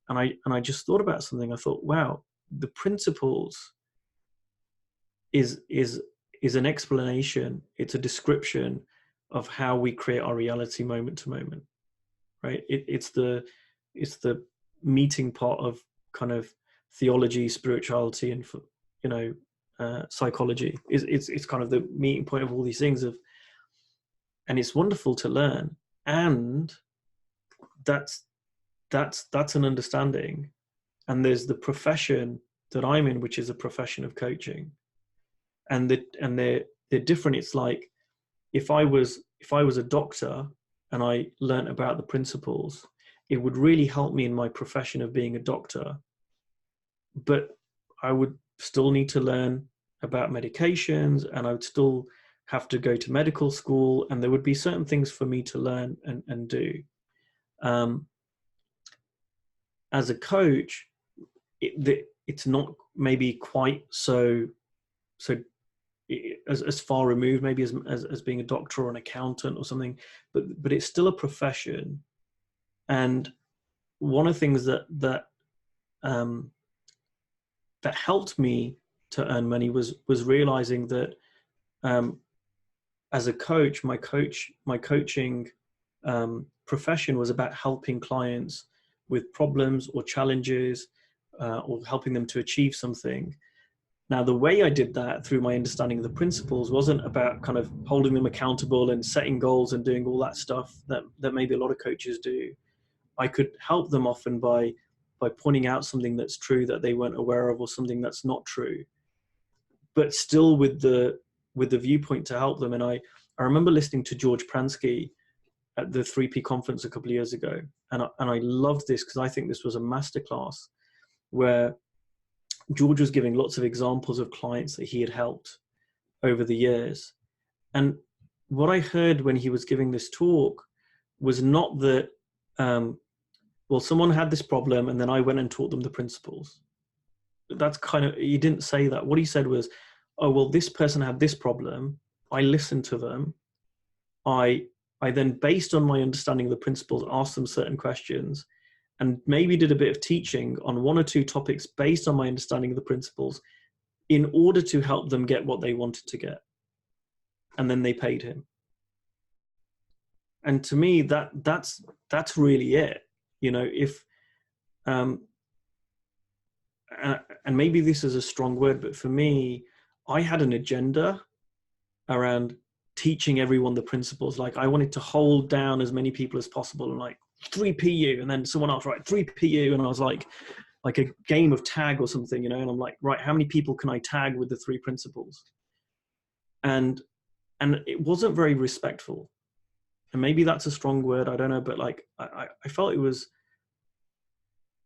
and I just thought about something. I thought, wow, the principles is an explanation. It's a description of how we create our reality moment to moment, right? It's the meeting pot of kind of theology, spirituality, and, you know, psychology. It's kind of the meeting point of all these things and it's wonderful to learn. And that's an understanding. And there's the profession that I'm in, which is a profession of coaching. And they're different. It's like if I was a doctor and I learned about the principles, it would really help me in my profession of being a doctor. But I would still need to learn about medications, and I would still have to go to medical school, and there would be certain things for me to learn and do. As a coach, it's not maybe quite so as far removed maybe as being a doctor or an accountant or something, but it's still a profession. And one of the things that helped me to earn money was realizing that as a coach, my coaching profession was about helping clients with problems or challenges, or helping them to achieve something. Now, the way I did that through my understanding of the principles wasn't about kind of holding them accountable and setting goals and doing all that stuff that maybe a lot of coaches do. I could help them often by pointing out something that's true that they weren't aware of, or something that's not true, but still with the viewpoint to help them. And I remember listening to George Pransky at the 3P conference a couple of years ago, and I loved this because I think this was a masterclass where George was giving lots of examples of clients that he had helped over the years. And what I heard when he was giving this talk was not that, well, someone had this problem and then I went and taught them the principles. That's kind of, he didn't say that. What he said was, oh, well, this person had this problem. I listened to them. I then, based on my understanding of the principles, asked them certain questions, and maybe did a bit of teaching on one or two topics based on my understanding of the principles in order to help them get what they wanted to get. And then they paid him. And to me, that's really it. You know, if, and maybe this is a strong word, but for me, I had an agenda around teaching everyone the principles. Like, I wanted to hold down as many people as possible, and like 3PU, and then someone else, right, 3PU. And I was like a game of tag or something, you know, and I'm like, right, how many people can I tag with the 3 principles? And it wasn't very respectful. And maybe that's a strong word, I don't know, but like, I felt it was,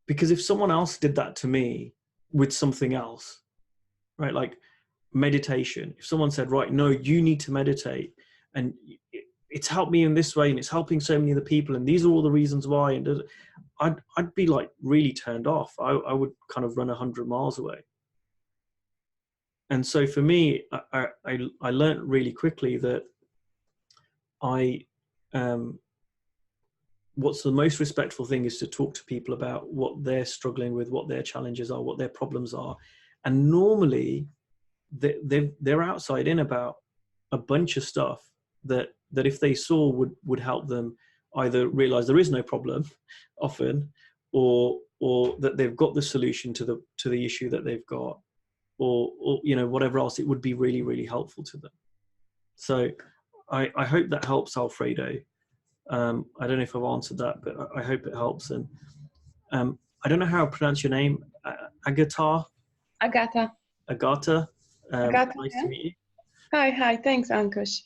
because if someone else did that to me with something else, right, like meditation, if someone said, right, no, you need to meditate, and it's helped me in this way, and it's helping so many other people, and these are all the reasons why, and I'd be like really turned off. I would kind of run 100 miles away. And so for me, I learned really quickly that what's the most respectful thing is to talk to people about what they're struggling with, what their challenges are, what their problems are. And normally they're outside in about a bunch of stuff that if they saw would help them either realize there is no problem often, or that they've got the solution to the issue that they've got, or you know, whatever else. It would be really, really helpful to them. So I hope that helps, Alfredo. I don't know if I've answered that, but I hope it helps. And I don't know how to pronounce your name. Agata. Agata. Agata. Agata, nice yeah. to meet you. Hi. Thanks, Ankush.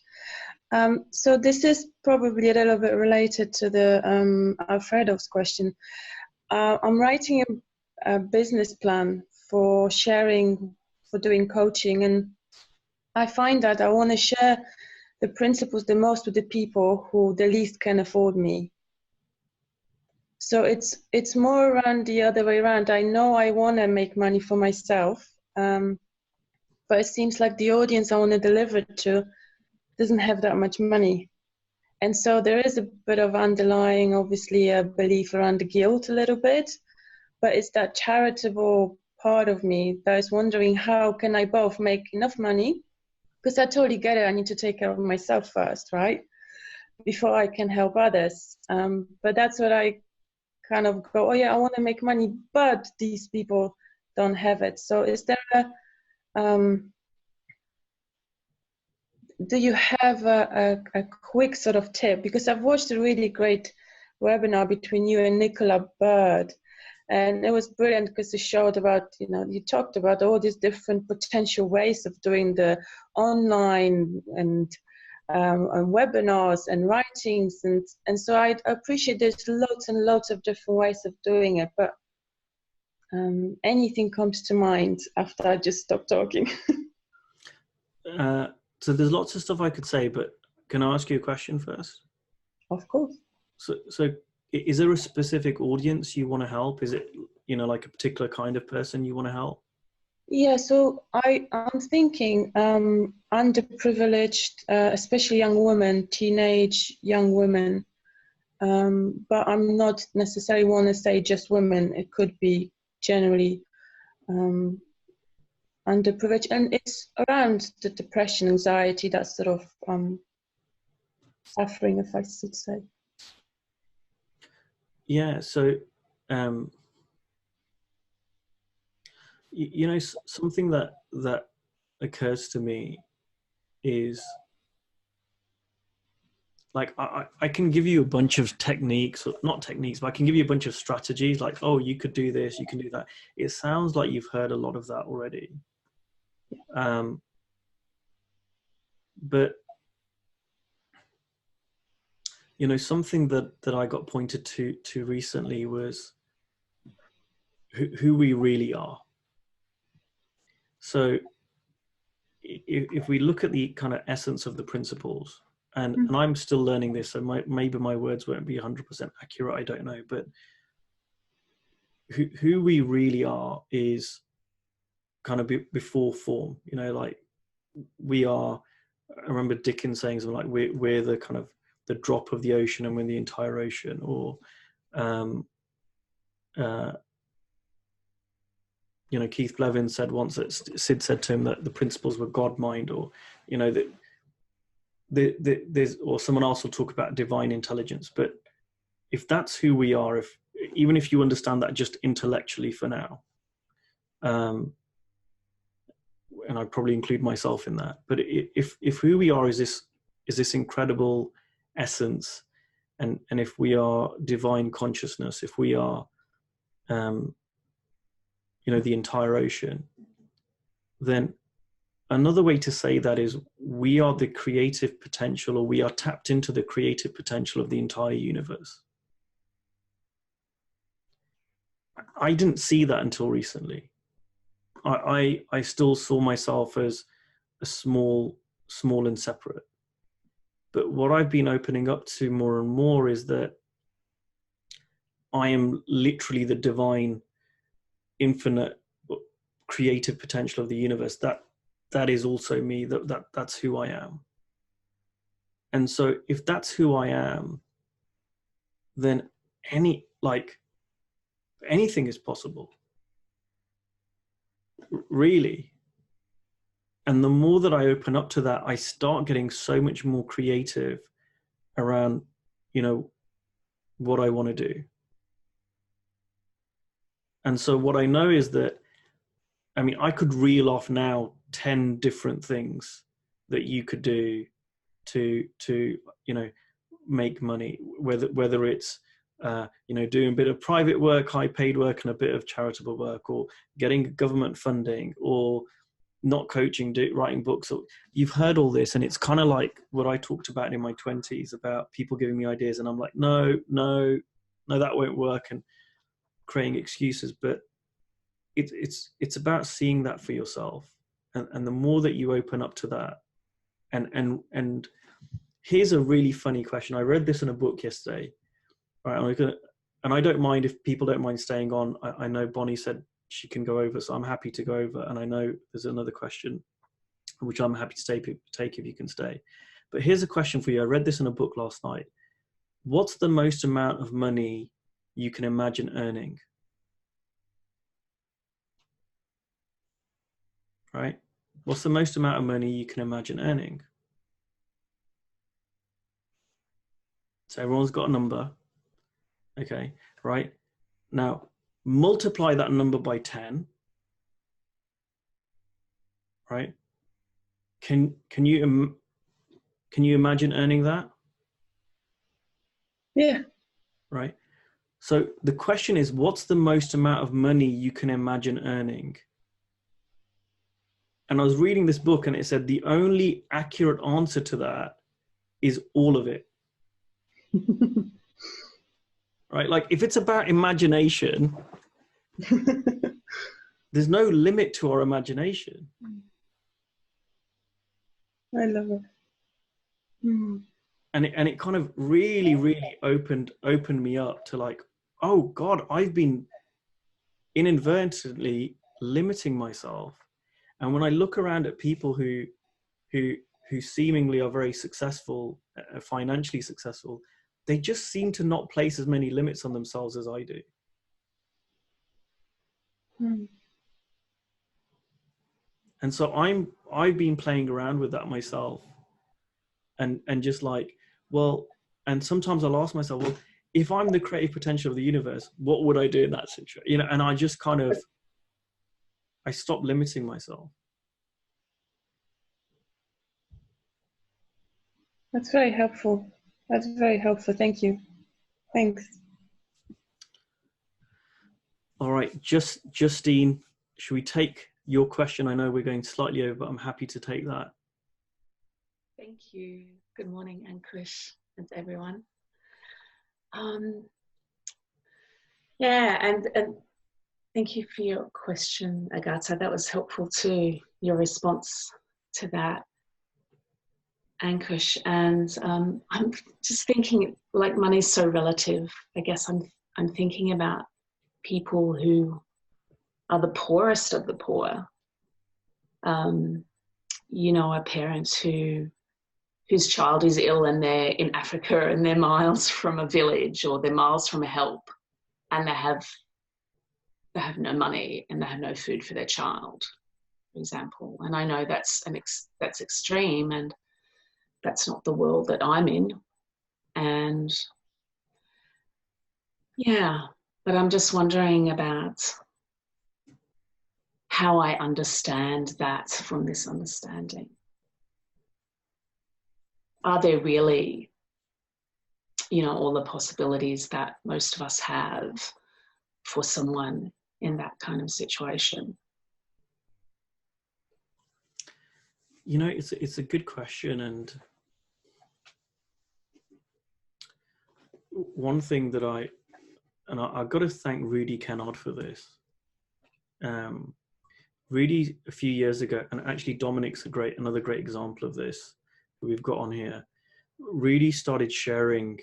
So this is probably a little bit related to the Alfredo's question. I'm writing a business plan for sharing, for doing coaching, and I find that I want to share the principles the most with the people who the least can afford me. So it's more around the other way around. I know I want to make money for myself, but it seems like the audience I want to deliver it to doesn't have that much money. And so there is a bit of underlying, obviously, a belief around the guilt a little bit, but it's that charitable part of me that is wondering, how can I both make enough money? Because I totally get it, I need to take care of myself first, right? Before I can help others. But that's what I kind of go, oh yeah, I want to make money, but these people don't have it. So is there do you have a quick sort of tip? Because I've watched a really great webinar between you and Nicola Bird, and it was brilliant because it showed about, you know, you talked about all these different potential ways of doing the online and webinars and writings, and so I appreciate there's lots and lots of different ways of doing it, but anything comes to mind after I just stopped talking? So there's lots of stuff I could say, but can I ask you a question first? Of course. So is there a specific audience you want to help? Is it, you know, like a particular kind of person you want to help? Yeah, so I'm thinking underprivileged, especially young women, teenage young women, but I'm not necessarily want to say just women. It could be generally underprivileged, and it's around the depression, anxiety, that sort of suffering, if I should say. Yeah, so you know, something that occurs to me is, like, I can give you a bunch of techniques, or not techniques, but I can give you a bunch of strategies, like, oh, you could do this, you can do that. It sounds like you've heard a lot of that already. But, you know, something that I got pointed to recently was who we really are. So if we look at the kind of essence of the principles, and I'm still learning this, so maybe my words won't be 100% accurate, I don't know, but who we really are is kind of before form, you know, like we are, I remember Dickens saying something like, we're the kind of the drop of the ocean and we're the entire ocean, or you know, Keith Blevins said once that Sid said to him that the principles were God mind, or, you know, that there's, or someone else will talk about divine intelligence. But if that's who we are, even if you understand that just intellectually for now, and I'd probably include myself in that, but if who we are is this incredible essence, and if we are divine consciousness, if we are you know, the entire ocean, then another way to say that is we are the creative potential, or we are tapped into the creative potential of the entire universe. I didn't see that until recently. I still saw myself as a small and separate. But what I've been opening up to more and more is that I am literally the divine, infinite, creative potential of the universe. That is also me. That's who I am. And so if that's who I am, then anything is possible, really. And the more that I open up to that, I start getting so much more creative around, you know, what I want to do. And so what I know is that, I mean, I could reel off now 10 different things that you could do to you know, make money, whether it's you know, doing a bit of private work, high paid work, and a bit of charitable work, or getting government funding, or not coaching, writing books. You've heard all this, and it's kind of like what I talked about in my 20s about people giving me ideas, and I'm like, no, that won't work, and creating excuses. But it's about seeing that for yourself, and the more that you open up to that, and here's a really funny question. I read this in a book yesterday. All right, and I don't mind if people don't mind staying on. I know Bonnie said she can go over, so I'm happy to go over. And I know there's another question, which I'm happy to take if you can stay. But here's a question for you. I read this in a book last night. What's the most amount of money you can imagine earning? Right? What's the most amount of money you can imagine earning? So everyone's got a number. Okay, right? Now, multiply that number by 10, right? Can you imagine earning that? Yeah. Right. So the question is, what's the most amount of money you can imagine earning? And I was reading this book, and it said the only accurate answer to that is all of it. Right? Like, if it's about imagination, there's no limit to our imagination. I love it. Mm. And it kind of really opened me up to, like, oh God, I've been inadvertently limiting myself. And when I look around at people who seemingly are very successful, financially successful, they just seem to not place as many limits on themselves as I do. Mm. And so I've been playing around with that myself, and just like, well, and sometimes I'll ask myself, well, if I'm the creative potential of the universe, what would I do in that situation? You know, and I just kind of, I stopped limiting myself. That's very helpful. That's very helpful. Thank you. Thanks. All right, Justine, should we take your question? I know we're going slightly over, but I'm happy to take that. Thank you. Good morning, Ankush, and everyone. Yeah, and thank you for your question, Agata. That was helpful too, your response to that, Ankush. And I'm just thinking, like, money's so relative. I guess I'm thinking about people who are the poorest of the poor. You know, our parents whose child is ill and they're in Africa and they're miles from a village or they're miles from a help, and they have no money and they have no food for their child, for example. And I know that's extreme, and that's not the world that I'm in. And yeah, but I'm just wondering about how I understand that from this understanding. Are there really, you know, all the possibilities that most of us have for someone in that kind of situation? You know, it's a good question, and one thing that I've got to thank Rudy Kennard for this. Rudy, a few years ago, and actually Dominic's another great example of this that we've got on here. Rudy started sharing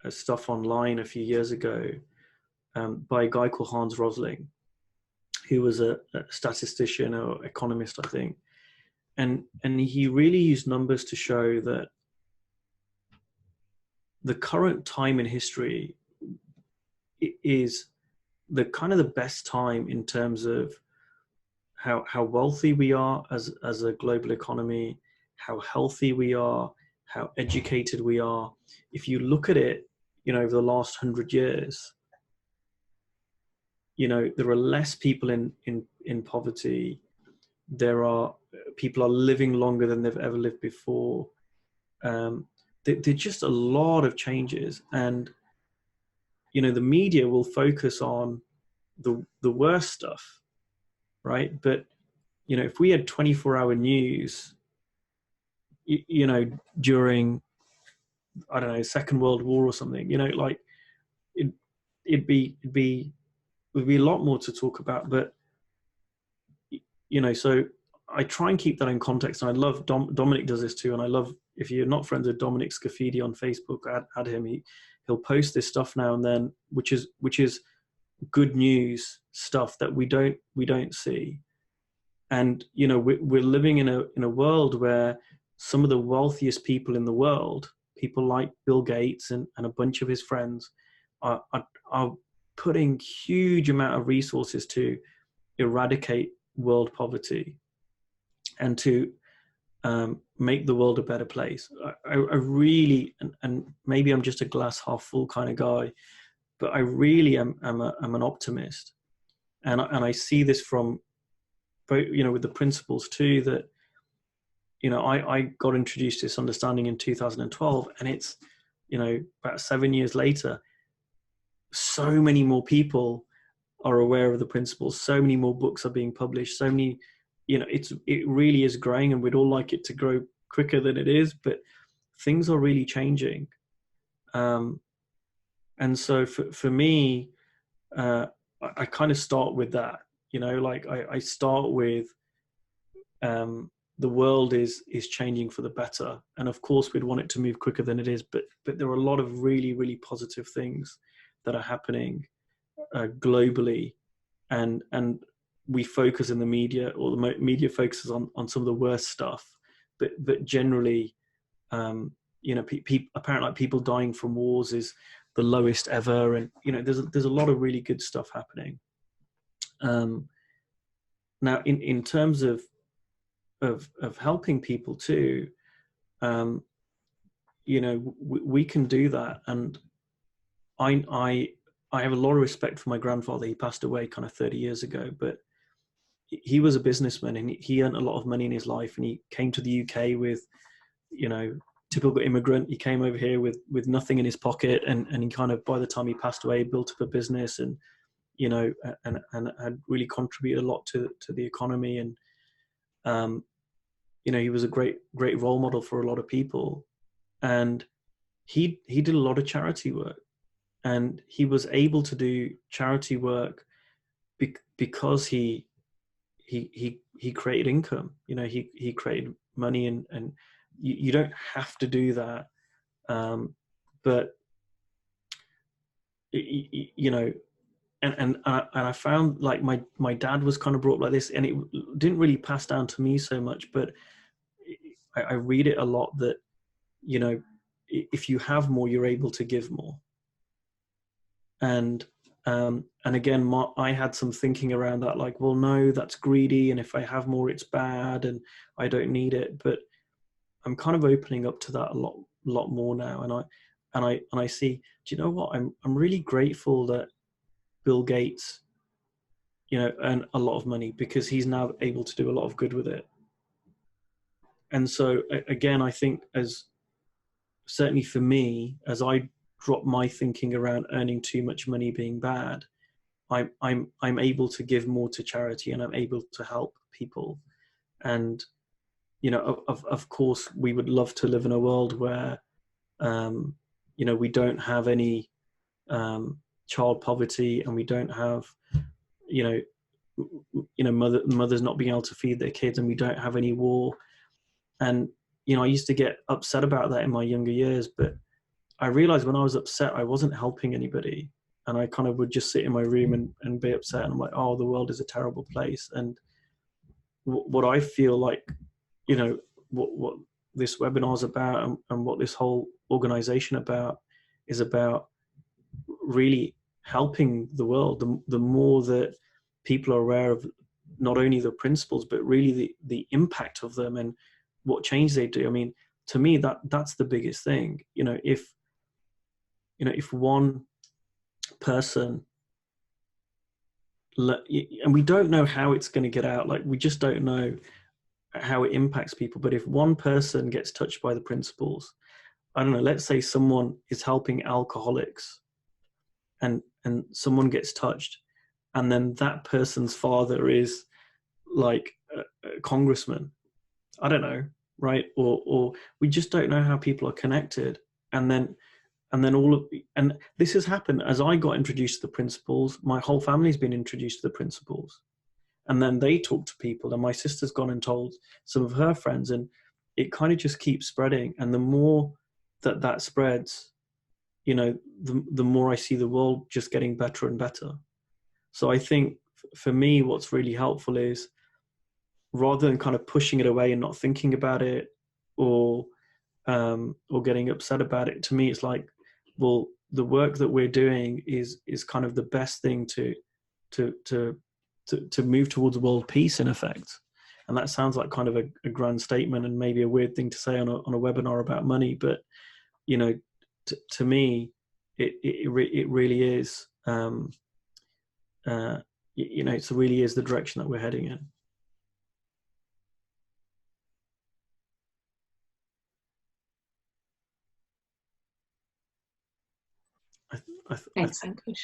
stuff online a few years ago by a guy called Hans Rosling, who was a statistician or economist, I think. And he really used numbers to show that the current time in history is the kind of the best time in terms of how wealthy we are as a global economy, how healthy we are, how educated we are. If you look at it, you know, over the last 100 years, you know, there are less people in poverty. People are living longer than they've ever lived before. There's just a lot of changes, and you know, the media will focus on the worst stuff, right? But you know, if we had 24-hour news, you know, during, I don't know, Second World War or something, you know, like it'd be a lot more to talk about. But you know, so I try and keep that in context, and I love Dominic does this too, and I love, if you're not friends with Dominic Scafidi on Facebook, add him. He'll post this stuff now and then, which is good news stuff that we don't see. And you know, we're living in a world where some of the wealthiest people in the world, people like Bill Gates and a bunch of his friends, are putting huge amount of resources to eradicate world poverty and to make the world a better place. I really, and maybe I'm just a glass half full kind of guy, but I really am an optimist, and I see this from, you know, with the principles too, that, you know, I got introduced to this understanding in 2012, and it's, you know, about 7 years later, so many more people are aware of the principles, so many more books are being published, so many, you know, it really is growing, and we'd all like it to grow quicker than it is, but things are really changing. And so for me, I kind of start with that, you know, like I start with the world is changing for the better, and of course we'd want it to move quicker than it is, but there are a lot of really, really positive things that are happening globally, and we focus in the media, or the media focuses on some of the worst stuff, but generally, you know, apparently like people dying from wars is the lowest ever, and you know, there's a lot of really good stuff happening. Now in terms of helping people too, you know, we can do that, and I have a lot of respect for my grandfather. He passed away kind of 30 years ago, but he was a businessman, and he earned a lot of money in his life, and he came to the UK with, you know, typical immigrant. He came over here with nothing in his pocket, and he kind of, by the time he passed away, built up a business, and, you know, and had really contributed a lot to the economy. And you know, he was a great role model for a lot of people. And he did a lot of charity work, and he was able to do charity work because he created income. You know, he created money, and you don't have to do that. But you know, and I found, like, my dad was kind of brought up like this, and it didn't really pass down to me so much, but I read it a lot that, you know, if you have more, you're able to give more. And again, I had some thinking around that, like, well, no, that's greedy, and if I have more, it's bad, and I don't need it. But I'm kind of opening up to that a lot more now, and I see, do you know what? I'm really grateful that Bill Gates, you know, earned a lot of money, because he's now able to do a lot of good with it. And so again, I think, as certainly for me, as I drop my thinking around earning too much money being bad, I'm able to give more to charity, and I'm able to help people. And, you know, of course, we would love to live in a world where, you know, we don't have any child poverty, and we don't have, you know, mothers not being able to feed their kids, and we don't have any war. And, you know, I used to get upset about that in my younger years, but I realized when I was upset, I wasn't helping anybody. And I kind of would just sit in my room and be upset. And I'm like, oh, the world is a terrible place. And what I feel like, you know, what this webinar is about, and what this whole organization about, is about really helping the world. The more that people are aware of not only the principles, but really the impact of them, and what change they do. I mean, to me, that's the biggest thing. You know, if one person, and we don't know how it's going to get out, like, we just don't know how it impacts people, but if one person gets touched by the principles, I don't know, let's say someone is helping alcoholics, and someone gets touched, and then that person's father is like a congressman, I don't know, right? Or we just don't know how people are connected. And then and this has happened as I got introduced to the principles. My whole family's been introduced to the principles, and then they talk to people, and my sister's gone and told some of her friends, and it kind of just keeps spreading. And the more that spreads, you know, the more I see the world just getting better and better. So I think for me, what's really helpful is, rather than kind of pushing it away and not thinking about it, or getting upset about it, to me, it's like, well, the work that we're doing is kind of the best thing to move towards world peace, in effect. And that sounds like kind of a grand statement, and maybe a weird thing to say on a webinar about money, but, you know, to me, it really is, you know, it really is the direction that we're heading in. Thanks, Ankush.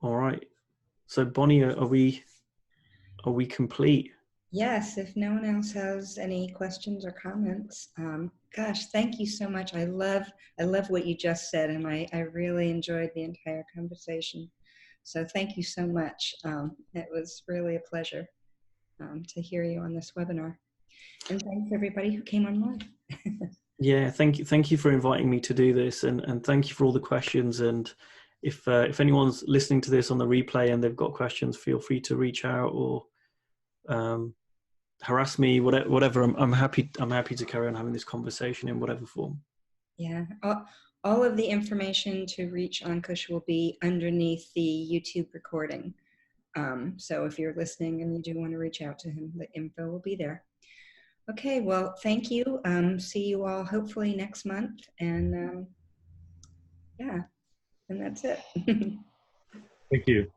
All right. So Bonnie, are we complete? Yes, if no one else has any questions or comments, gosh, thank you so much. I love what you just said, and I really enjoyed the entire conversation. So thank you so much. It was really a pleasure to hear you on this webinar. And thanks everybody who came online. Yeah, thank you for inviting me to do this, and thank you for all the questions. And if anyone's listening to this on the replay and they've got questions, feel free to reach out, or harass me, whatever. I'm happy to carry on having this conversation in whatever form. Yeah, all of the information to reach Ankush will be underneath the YouTube recording. So if you're listening and you do want to reach out to him, the info will be there. Okay, well, thank you. See you all hopefully next month, and Yeah, and that's it. Thank you.